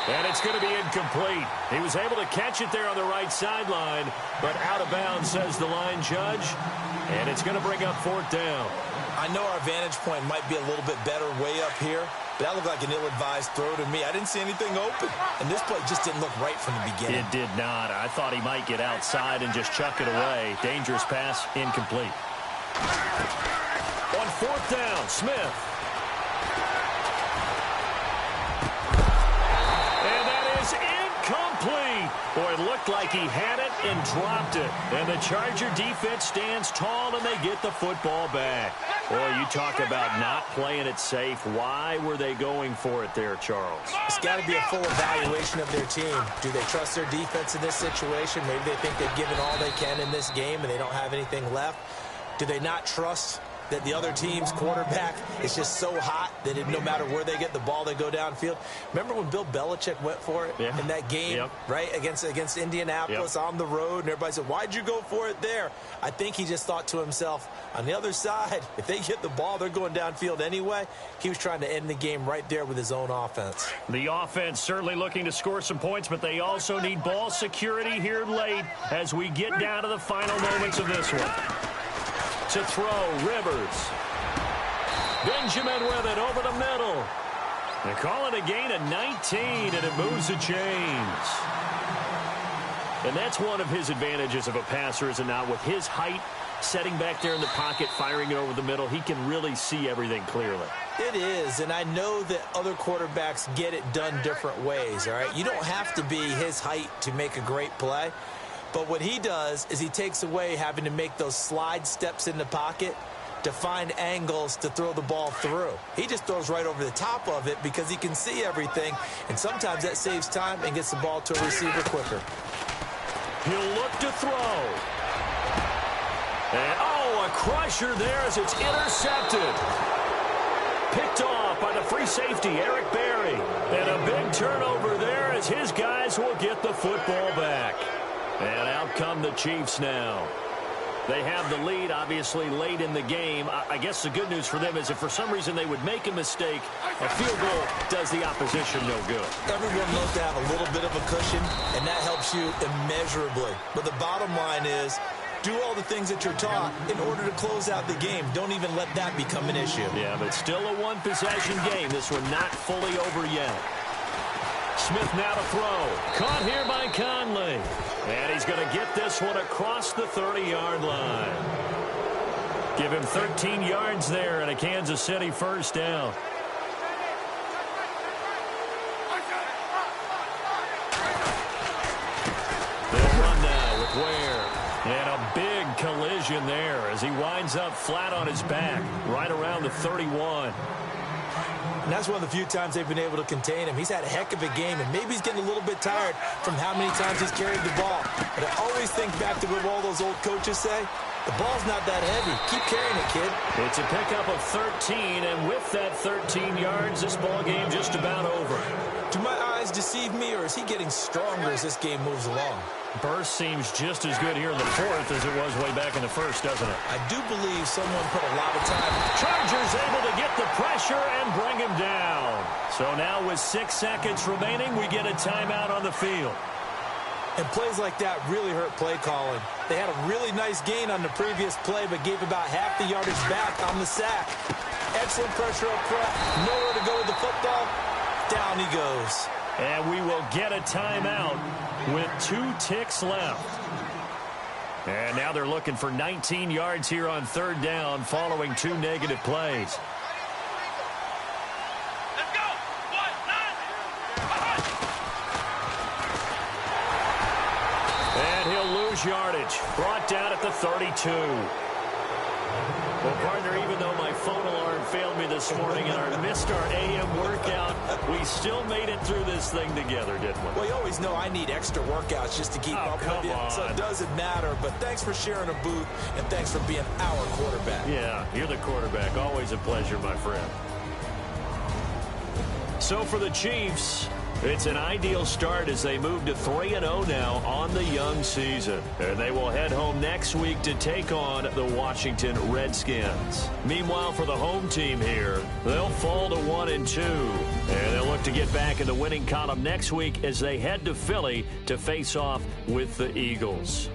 And it's going to be incomplete. He was able to catch it there on the right sideline, but out of bounds, says the line judge. And it's going to bring up 4th down. I know our vantage point might be a little bit better way up here, but that looked like an ill-advised throw to me. I didn't see anything open, and this play just didn't look right from the beginning. It did not. I thought he might get outside and just chuck it away. Dangerous pass, incomplete. On 4th down, Smith. Incomplete. Boy, it looked like he had it and dropped it. And the Charger defense stands tall, and they get the football back. Boy, you talk about not playing it safe. Why were they going for it there, Charles? It's got to be a full evaluation of their team. Do they trust their defense in this situation? Maybe they think they've given all they can in this game and they don't have anything left. Do they not trust that the other team's quarterback is just so hot that no matter where they get the ball, they go downfield? Remember when Bill Belichick went for it in that game, right, against Indianapolis on the road, and everybody said, why'd you go for it there? I think he just thought to himself, on the other side, if they get the ball, they're going downfield anyway. He was trying to end the game right there with his own offense. The offense certainly looking to score some points, but they also need ball security here late as we get down to the final moments of this one. To throw, Rivers. Benjamin with it over the middle. They call it a gain of 19, and it moves the chains. And that's one of his advantages of a passer, is it not? With his height, setting back there in the pocket, firing it over the middle, he can really see everything clearly. It is, and I know that other quarterbacks get it done different ways, all right? You don't have to be his height to make a great play. But what he does is he takes away having to make those slide steps in the pocket to find angles to throw the ball through. He just throws right over the top of it because he can see everything, and sometimes that saves time and gets the ball to a receiver quicker. He'll look to throw. And, a crusher there as it's intercepted. Picked off by the free safety, Eric Berry. And a big turnover there as his guys will get the football back. And out come the Chiefs now. They have the lead, obviously, late in the game. I guess the good news for them is if for some reason they would make a mistake, a field goal does the opposition no good. Everyone loves to have a little bit of a cushion, and that helps you immeasurably. But the bottom line is, do all the things that you're taught in order to close out the game. Don't even let that become an issue. Yeah, but still a one-possession game. This one not fully over yet. Smith now to throw. Caught here by Conley. And he's going to get this one across the 30-yard line. Give him 13 yards there and a Kansas City first down. They'll run now with Ware. And a big collision there as he winds up flat on his back right around the 31. And that's one of the few times they've been able to contain him. He's had a heck of a game, and maybe he's getting a little bit tired from how many times he's carried the ball. But I always think back to what all those old coaches say. The ball's not that heavy. Keep carrying it, kid. It's a pickup of 13, and with that 13 yards, this ball game just about over. Do my eyes deceive me, or is he getting stronger as this game moves along? Burst seems just as good here in the fourth as it was way back in the first, doesn't it? I do believe someone put a lot of time. Chargers able to get the pressure and bring him down. So now with 6 seconds remaining, we get a timeout on the field. And plays like that really hurt play calling. They had a really nice gain on the previous play, but gave about half the yardage back on the sack. Excellent pressure up front. Nowhere to go with the football. Down he goes. And we will get a timeout with 2 ticks left. And now they're looking for 19 yards here on third down following 2 negative plays. Let's go. 1, 9. And he'll lose yardage. Brought down at the 32. Well, partner, even though my phone alarm failed me this morning and I missed our AM workout, we still made it through this thing together, didn't we? Well, you always know I need extra workouts just to keep up with you, so it doesn't matter. But thanks for sharing a booth, and thanks for being our quarterback. Yeah, you're the quarterback. Always a pleasure, my friend. So for the Chiefs, it's an ideal start as they move to 3-0 now on the young season. And they will head home next week to take on the Washington Redskins. Meanwhile, for the home team here, they'll fall to 1-2. And they'll look to get back in the winning column next week as they head to Philly to face off with the Eagles.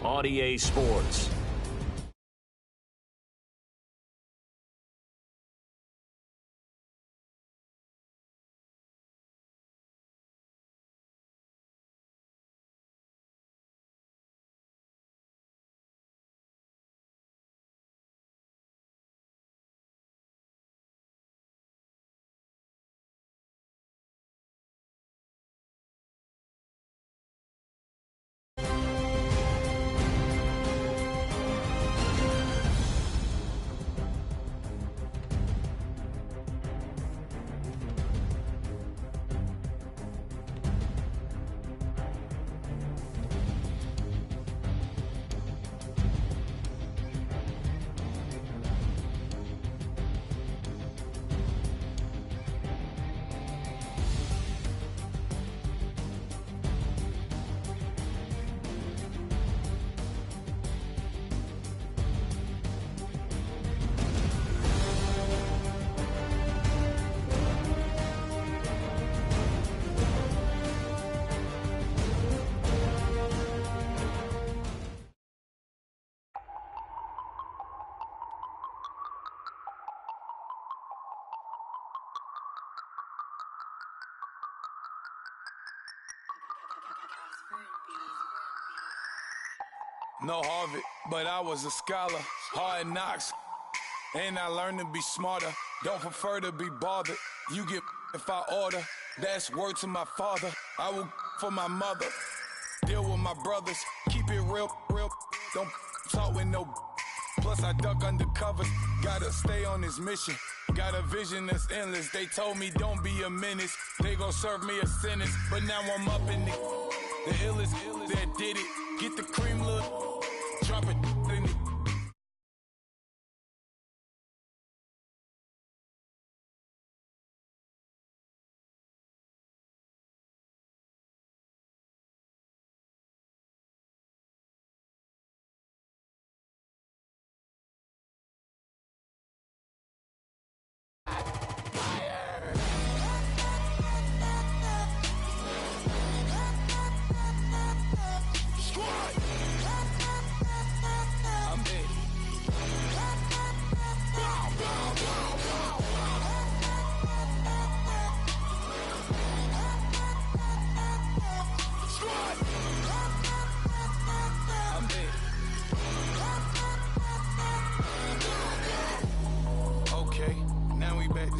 On EA Sports. No Harvard, but I was a scholar. Hard knocks, and I learned to be smarter. Don't prefer to be bothered. You get if I order. That's word to my father. I will for my mother. Deal with my brothers. Keep it real. Don't talk with no. Plus I duck undercover. Gotta stay on this mission. Got a vision that's endless. They told me don't be a menace. They gon' serve me a sentence. But now I'm up in the illest that did it. Get the cream look. Drop it in it.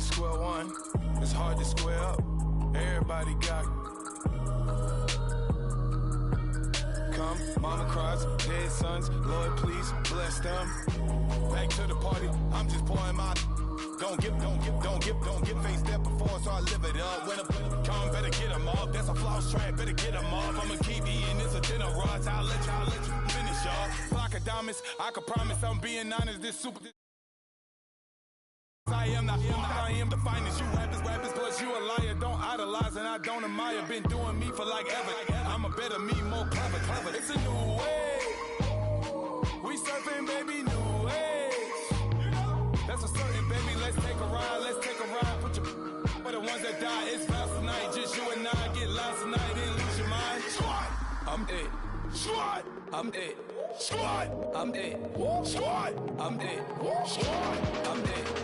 Square one, it's hard to square up. Everybody got come, mama cries, dead sons, Lord please bless them. Back to the party, I'm just pouring my. Don't get faced that before, so I live it up. When a come, better get them off. That's a floss track, better get them off. I'ma keep eating this a dinner rush. I'll let you finish, y'all. Block of diamonds, I can promise I'm being honest. This super. I am the finest. You rappers, plus you a liar. Don't idolize and I don't admire. Been doing me for like ever. I'm a better me, more clever. It's a new way. We surfing, baby, new age. That's a certain, baby. Let's take a ride. Put your for the ones that die. It's vows tonight. Just you and I get lost tonight. Didn't lose your mind. I'm it. I'm it. I'm it. I'm it. I'm it. I'm dead.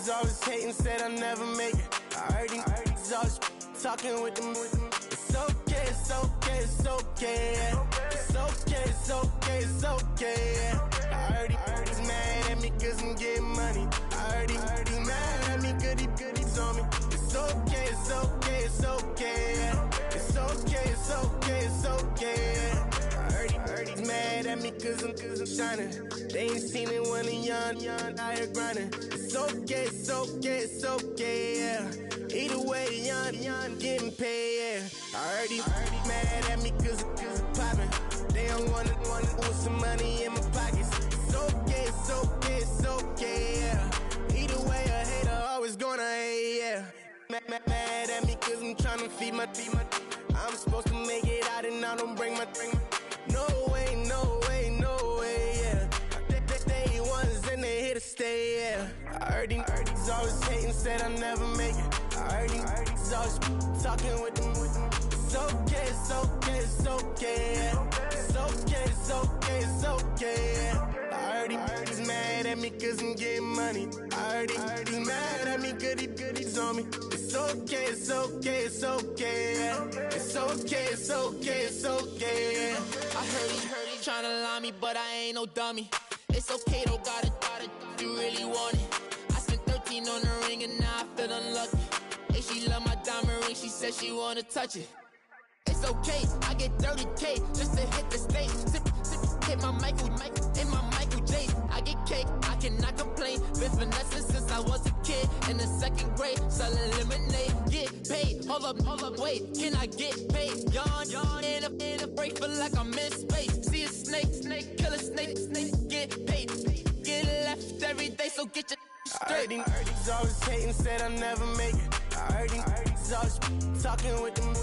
He's always hating, said I'll never make it. I heard he's always talking with them. It's okay, it's okay, it's okay. It's okay, it's okay, it's okay. I heard he's mad at me cause I'm getting money. I heard he's mad at me cause he's on me. It's okay, it's okay, it's okay. It's okay, it's okay, it's okay. I heard he's mad at me cause I'm shining. They ain't seen it when I'm young, out here grinding. It's okay, it's okay, it's okay, yeah. Either way, young, getting paid, yeah. I heard he's mad at me cause I'm popping. They don't wanna put some money in my pockets. It's okay, it's okay, it's okay, yeah. Either way, a hater always gonna hate, yeah. Mad at me cause I'm tryna feed my. I'm supposed to make it out and I don't bring my. No way, yeah. They ones and they here to stay, yeah. I heard he's always hating, said I'll never make it. I heard he's always talking with them. It's okay, it's okay, it's okay, yeah. It's okay, it's okay, it's okay, yeah. I heard he's mad at me cause I'm getting money. I heard he's mad at me cause he's on me. It's okay, it's okay, it's okay, yeah. It's okay, it's okay, it's okay, yeah. I heard he tryna lie me, but I ain't no dummy. It's okay though, gotta do said she wanna touch it. It's okay, I get 30K just to hit the stage. Hit my Michael, in my Michael J. I get cake, I cannot complain. Been finessing since I was a kid in the 2nd grade, selling lemonade. Get paid, hold up, wait, can I get paid? Yawn, in a break, feel like I'm in space. See a snake, kill a snake, get paid. Get left every day, so get your straight. I heard these always hating, said I'll never make it. I heard these always talking with them.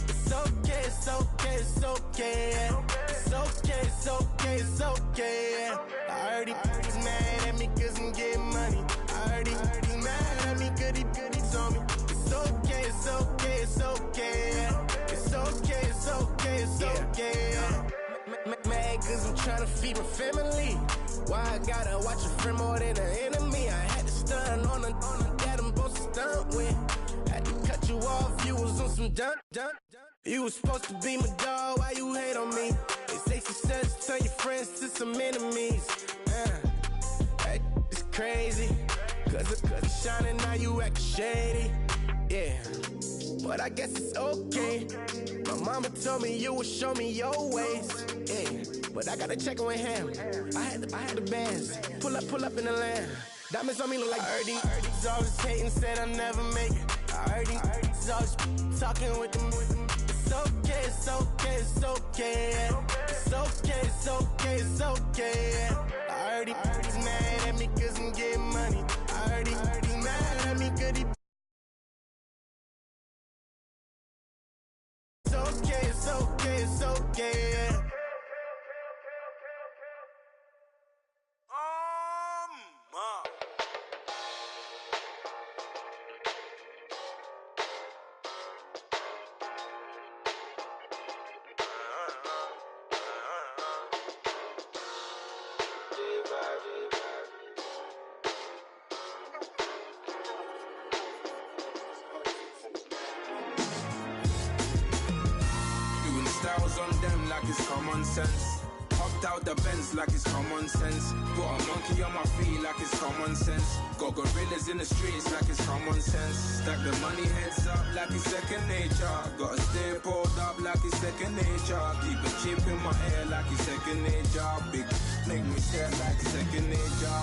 It's okay, it's okay, it's okay, yeah. It's okay, it's okay, it's okay, yeah. I heard he's mad at me cause I'm getting money. I heard he's mad at me cause he on me. It's okay, it's okay, it's okay, yeah. It's okay, it's okay, it's okay, yeah. Mad cause I'm tryna feed my family. Why I gotta watch a friend more than an enemy? I had to stun on the dad I'm supposed to stunt with. Had to cut you off, you was on some dun. You was supposed to be my dog, why you hate on me? They say success turn your friends to some enemies. That is crazy. Cause it's shining, now you act shady. Yeah, but I guess it's okay. My mama told me you would show me your ways. Yeah, but I gotta check with him. I had the bands. Pull up in the land. Diamonds on me look like I heard these always hating, said I'll never make it. I heard these always talking with them. It's okay, it's okay, it's okay, yeah. It's okay, it's okay, it's okay, yeah. I heard he's mad at me cause I'm getting money. I heard he's mad at me cause he. It's okay, it's okay, it's okay, yeah. Styles on them like it's common sense. Hopped out the Benz like it's common sense. Put a monkey on my feet like it's common sense. Got gorillas in the streets like it's common sense. Stack the money heads up like it's second nature. Gotta stay pulled up like it's second nature. Keep a chip in my ear like it's second nature. Big make me stare like second nature.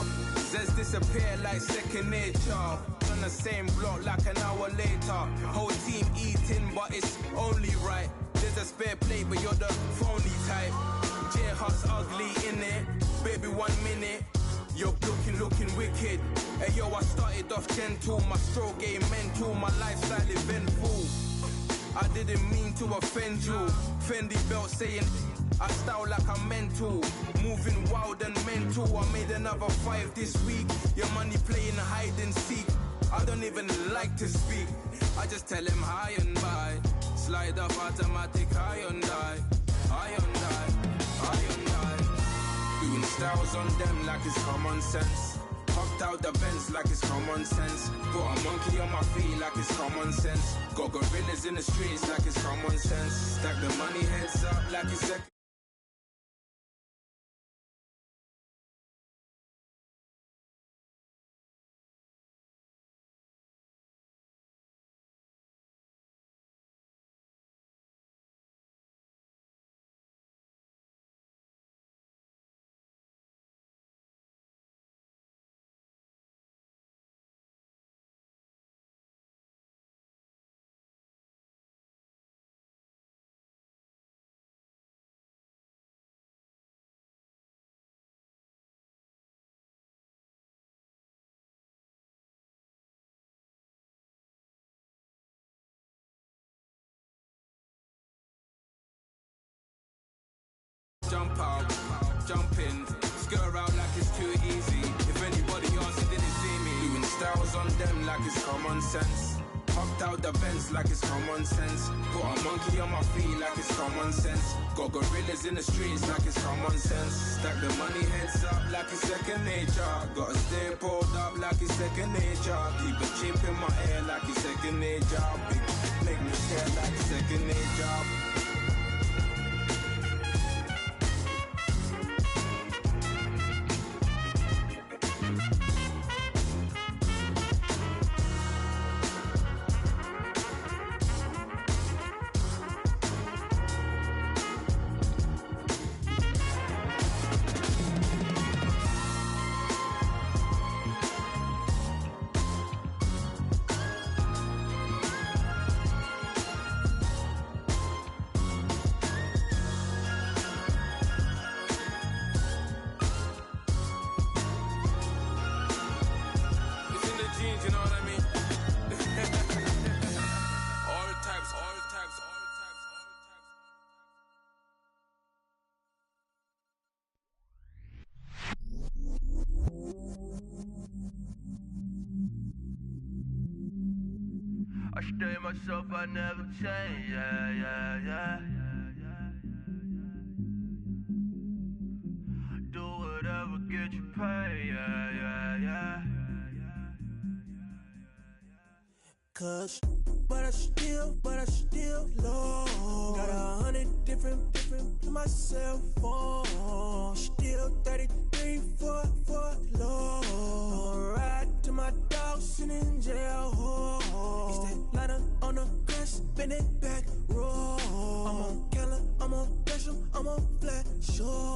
Says disappear like second nature. On the same block like an hour later. Whole team eating but it's only right. There's a spare plate, but you're the phony type. J-Hut's ugly, innit? Baby, 1 minute. You're looking wicked. Hey, yo, I started off gentle. My stroke game mental. My lifestyle eventful. I didn't mean to offend you. Fendi belt saying I style like I'm mental. Moving wild and mental. I made another 5 this week. Your money playing hide and seek. I don't even like to speak. I just tell him hi and bye. Slide up automatic, Hyundai. Doing styles on them like it's common sense. Hopped out the Benz like it's common sense. Put a monkey on my feet like it's common sense. Got gorillas in the streets like it's common sense. Stack the money heads up like it's second. Jump out, jump in, skirt out like it's too easy. If anybody else didn't see me, doing styles on them like it's common sense. Hopped out the Benz like it's common sense. Put a monkey on my feet like it's common sense. Got gorillas in the streets like it's common sense. Stack the money heads up like it's second nature. Gotta stay pulled up like it's second nature. Keep a chip in my ear like it's second nature. Big, make me stare like it's second nature. I stay myself, I never change, yeah. Do whatever, get you paid, yeah. Cause, but I still low. Got 100 different to my cell phone. Still 33 for low. I'ma ride to my dog sitting in jail. It's that lighter on the grass, bend it back, roll. I'm on Keller, I'm on Gresham, I'm on Flat Shore.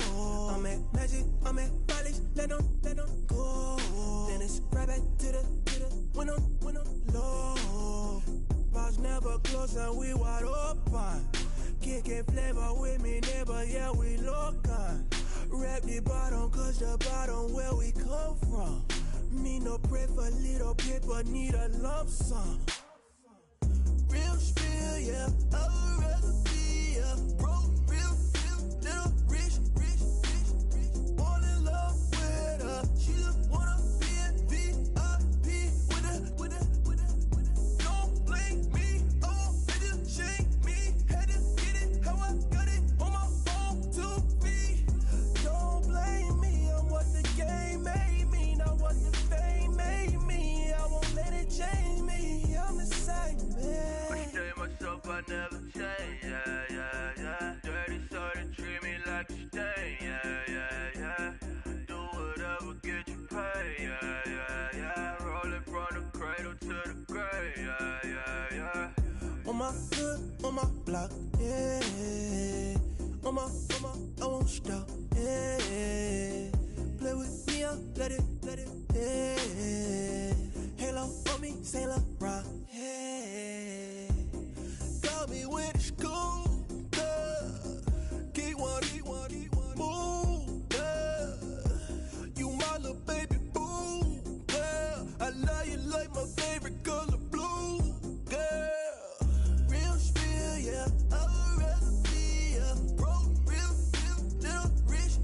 I'm at Magic, I'm at Bally's, let them go. Then it's right back to the when I'm low. Bars never close and we wide open. Kicking flavor with me, neighbor, yeah, we local. Rap the bottom, cause the bottom where we come from. Me no pray for little paper, need a lump sum. Real spill, yeah, I'd rather be a broke, real, little rich. All in love with her, she just wanna be a VIP with her. Don't blame me, oh, they just shame me. Had to get it, how I got it on my phone to be. Don't blame me, I'm what the game made me, not what the fame made me. I won't let it change me, I'm the same man. I stay myself, I never change, yeah. Dirty, so they treat me like a stain, yeah. Do whatever, get you paid, yeah. Rolling from the cradle to the grave, yeah. On my hood, on my block, yeah. On my, I won't stop, yeah. Play with me, I'll let it, yeah. Halo on me, Saint Laurent, yeah. Got me with the school, keep one, move, you my little baby boo, girl. I love you like my favorite color blue, girl. Real spill, yeah, I'd rather be a broke, real, little rich.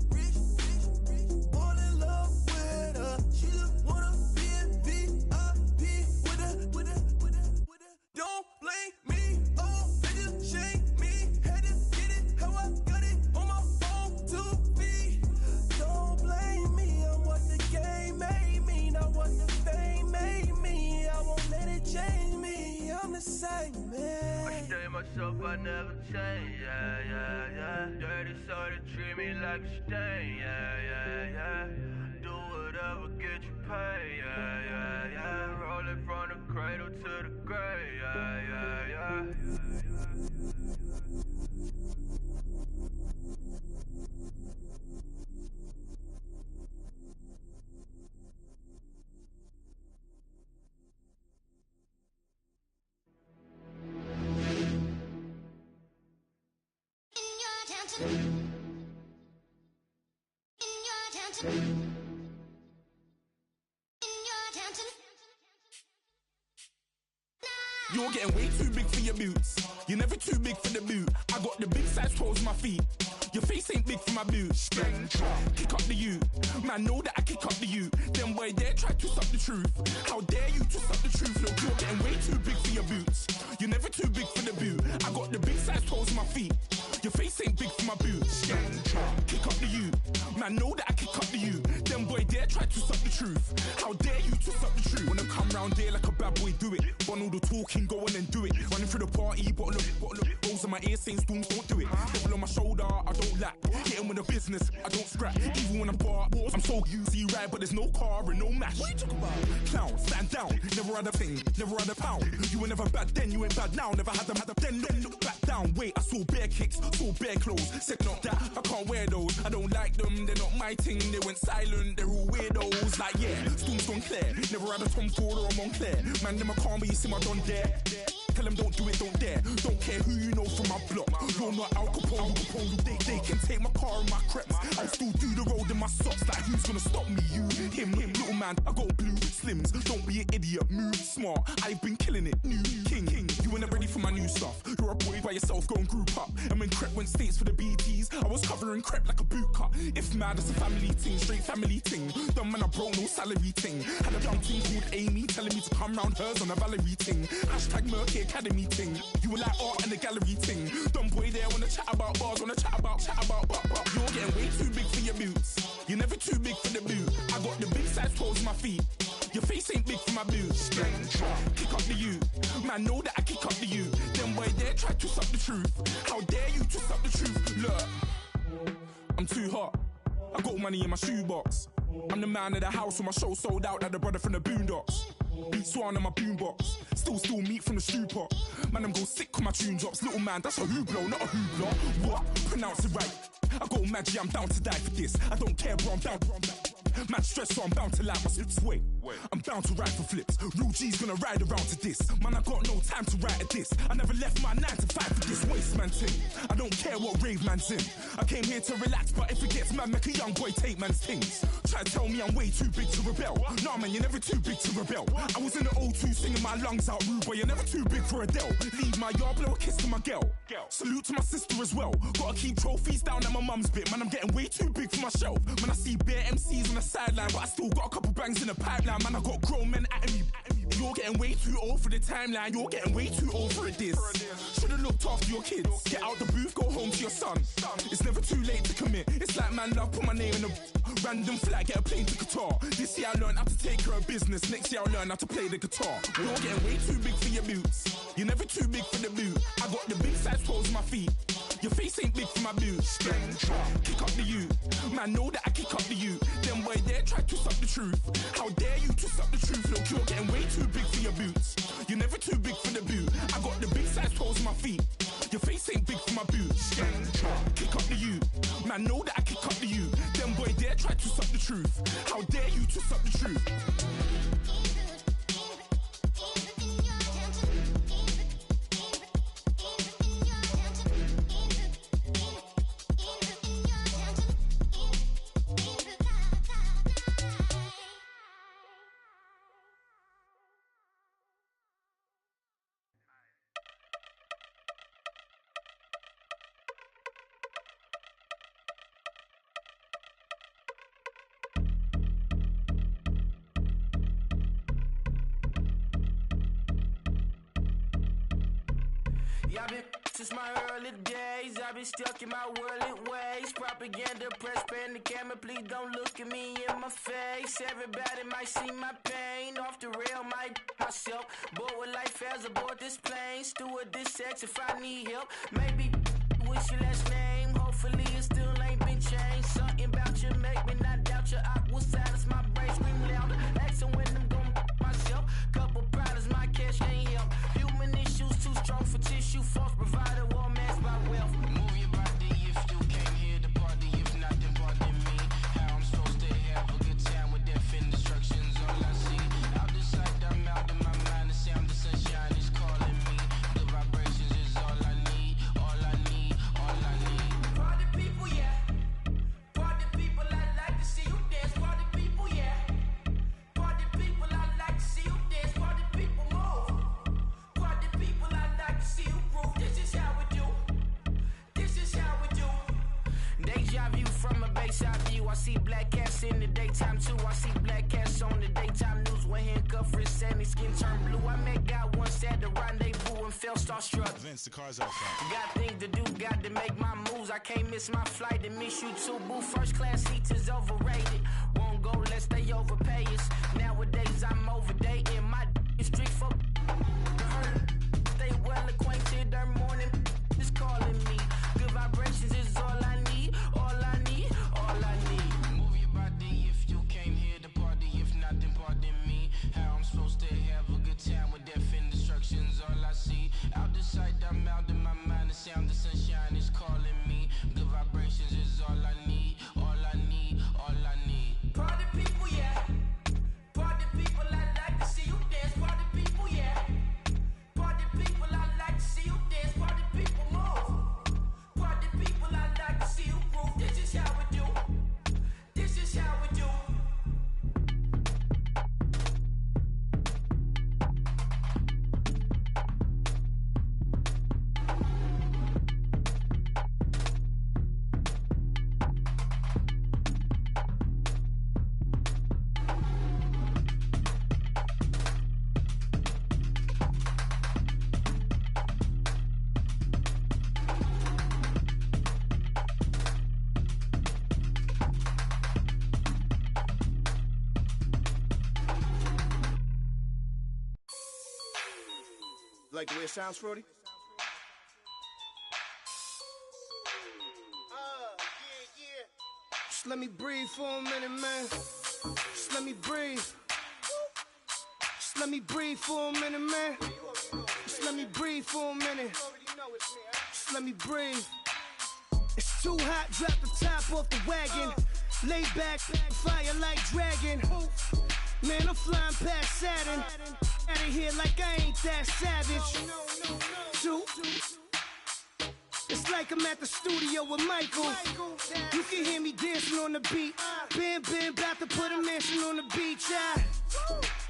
All in love with her, she just wanna be a VIP with her. Don't blame me, oh, they just shame me. Had to get it, how I got it on my phone to be. Don't blame me, I'm what the game made me, not what the fame made me. I won't let it change me, I'm the same man. I stay myself, I never change, yeah. Dirty, so they treat me like a stain, yeah. Do whatever, get you paid, yeah. Rolling from the cradle to the grave, yeah. You're getting way too big for your boots. You're never too big for the boot. I got the big size toes on my feet. Your face ain't big for my boots. Kick up the you. Man, know that I kick up the you. Them boy dare try to stop the truth. How dare you to stop the truth? Look, you're getting way too big for your boots. You're never too big for the boot. I got the big size toes on my feet. Your face ain't big for my boots. Kick up the you. Man, know that I kick up the you. Them boy dare try to stop the truth. How dare you to stop the truth? When I come round there like a bad boy, do it. Bun all the talking, go on and do it. Running through the party, bottle of rolls in my ear saying storms, don't do it. Double on my shoulder, I don't lack. Hitting with the business, I don't scrap. Even when I'm bar, I'm so easy ride, but there's no car and no mash. What you talking about? Clown, stand down. Never had a thing, never had a pound. You were never bad then, you ain't bad now. Never had them, then look back down. Wait, I saw bare kicks, saw bare clothes. Said not that, I can't wear those. I don't like them, they're not my thing. They went silent, they're all weirdos. Like yeah, storms gone clear. Never had a Tom Ford or a Montclair. Man, them a calm, but you see my Don there. Tell them don't do it, don't dare. Don't care who you know from my block. You're not Al Capone. They can take my car and my creps. I'll still do the road in my socks. Like who's gonna stop me? You, him, little man. I got blue slims. Don't be an idiot. Move smart. I've been killing it. New king. You ain't ready for my new stuff. You're a boy by yourself. Go and group up. And when Crep went states for the BTs, I was covering Crep like a boot cut. If mad, it's a family thing. Straight family thing. Dumb man, I broke no salary thing. Had a young thing called Amy telling me to come round hers on a Valerie thing. Hashtag Murky Academy thing. You were like art and the gallery thing. Dumb boy there wanna chat about bars, wanna chat about. You're getting way too big for your boots. You're never too big for the boot. I got the big size toes on my feet. Your face ain't big for my boots. Kick up the you. Man, know that I kick up the you. Them boy there try to twist up the truth. How dare you twist up the truth? Look, I'm too hot. I got money in my shoebox. I'm the man of the house when my show sold out like the brother from the Boondocks. Beat Swan in my boombox. Still meat from the stew pot. Man, I'm go sick when my tune drops. Little man, that's a hooplo, not a hoopla. What? Pronounce it right. I got magic, I'm down to die for this. I don't care, bro, I'm down. Man stressed, so I'm bound to lie my slips. Wait, I'm bound to ride for flips. Real G's gonna ride around to this. Man, I got no time to write at this. I never left my 9 to 5 for this waste man thing. I don't care what rave man's in. I came here to relax, but if it gets mad, make a young boy take man's things. Try to tell me I'm way too big to rebel. Nah, man, you're never too big to rebel. I was in the O2 singing my lungs out, rude boy, you're never too big for Adele. Leave my yard, blow a kiss to my girl. Salute to my sister as well. Gotta keep trophies down at my mum's bit. Man, I'm getting way too big for my shelf. Man, I see bare MCs on the sideline, but I still got a couple bangs in the pipeline. Man, I got grown men at me. You're getting way too old for the timeline. You're getting way too old for a diss. Should've looked after your kids. Get out the booth, go home to your son. It's never too late to commit. It's like man love, put my name in a random flag, get a plane to Qatar. This year I learned how to take care of business. Next year I'll learn how to play the guitar. You're getting way too big for your boots. You're never too big for the boot. I got the big size toes on my feet. Your face ain't big for my boots. Kick up the you. Man, know that I kick up the you. Them boy there try to twist up the truth. How dare you twist up the truth? Look, you're getting way too big for your boots. You're never too big for the boot. I got the big size toes on my feet. Your face ain't big for my boots. Kick up the you. Man, know that I kick up the you. Them boy there try to twist up the truth. How dare you twist up the truth? Y'all been since my early days. I've been stuck in my worldly ways. Propaganda, press, pan the camera. Please don't look at me in my face. Everybody might see my pain. Off the rail, might myself. Bored with life as aboard this plane. Steward this sex if I need help. Maybe what's your last name? Hopefully it still ain't been changed. Something about you make me not doubt you. I will silence my brain, scream louder. Asking when I'm gon' myself. Couple problems, my cash ain't help. Human issues too strong for tissue. False provider, war masked by wealth. Move your body if you came here to party. If not, then pardon me. How I'm supposed to have a good time with death and destruction's all I see. Out the sight, I'm out of my mind. The sound of sunshine is calling me. The vibrations is all I need. All I need, all I need. Party people, yeah. Party people, I like to see you dance. Party people, yeah. Party people, I like to see you dance. Party people, move. Party people, I like to see you groove. This is how we do. This is how we do. Deja vu from a bayside view. I see black cats in the daytime too. I see black cats on the daytime news when handcuffed wrists and their skin turned blue. I met God once at the rendezvous and felt starstruck. Vince, the car's out front. Got things to do, got to make my moves. I can't miss my flight and miss you too, boo. First class seats is overrated. Won't go, let's stay overpay us. Nowadays I'm overdating. My street for stay well acquainted. Their morning is calling me. Good vibrations is all I need. All I need, all I need. Move your body if you came here to party. If not, then pardon me. How I'm supposed to have a good time with death and destruction's all I see. Out the sight, I'm out of my mind. The sound of sunshine is calling me. Good vibrations is all I need. All I need, all I need. Party people, yeah. Party people, I like like the way it sounds, Frody? Just let me breathe for a minute, man. Just let me breathe. Just let me breathe for a minute, man. Just let me breathe for a minute. Just let me breathe. It's too hot, drop the top off the wagon. Lay back, fire like dragon. Man, I'm flying past Saturn. Out of here like I ain't that savage. Two. It's like I'm at the studio with Michael. You can hear me dancing on the beat. Bam, about to put a mansion on the beach.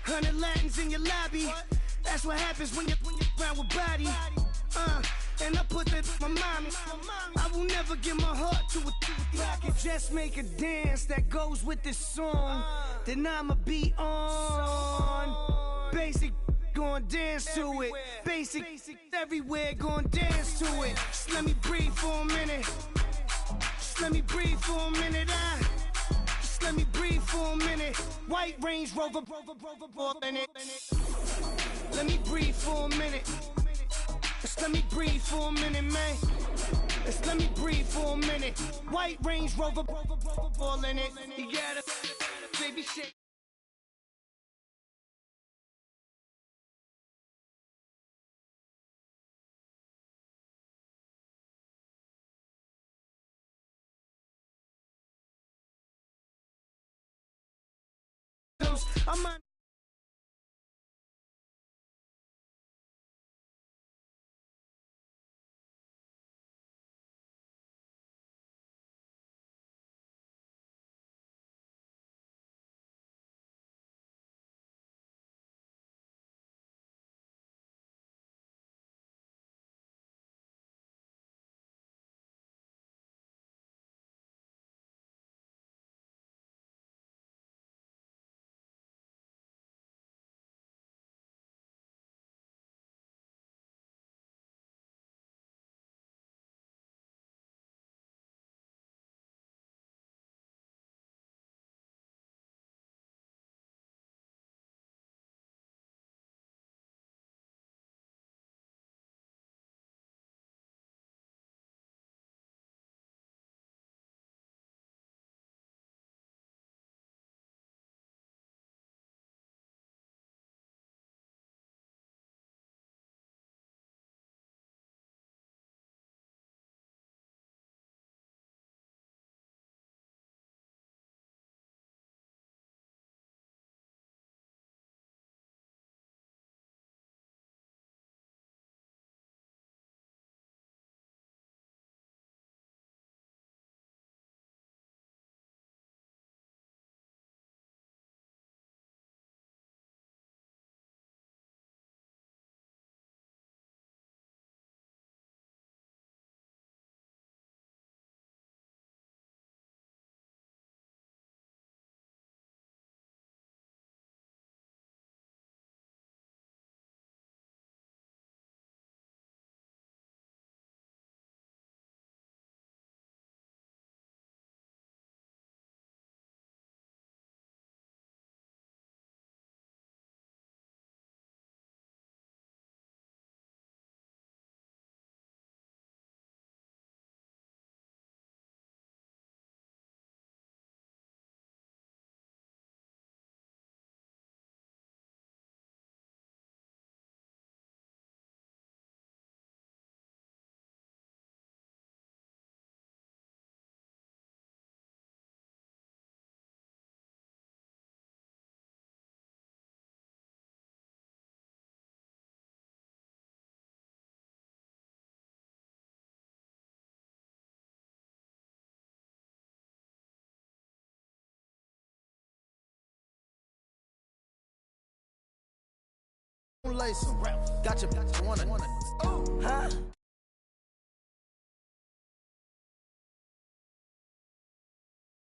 100 Latins in your lobby. That's what happens when you're around with body. And I put that my mommy. I will never give my heart to a if I could just make a dance that goes with this song, then I'ma be on. Basic, gon' dance to it. Basic, everywhere, gon' dance to it. Just let me breathe for a minute. Just let me breathe for a minute. Just let me breathe for a minute. White Range Rover, in it. Let me breathe for a minute. Just let me breathe for a minute, man. Just let me breathe for a minute. White Range Rover, all in it. You gotta, baby shit. I'm on. Lace 'em. Got your wanna. Huh?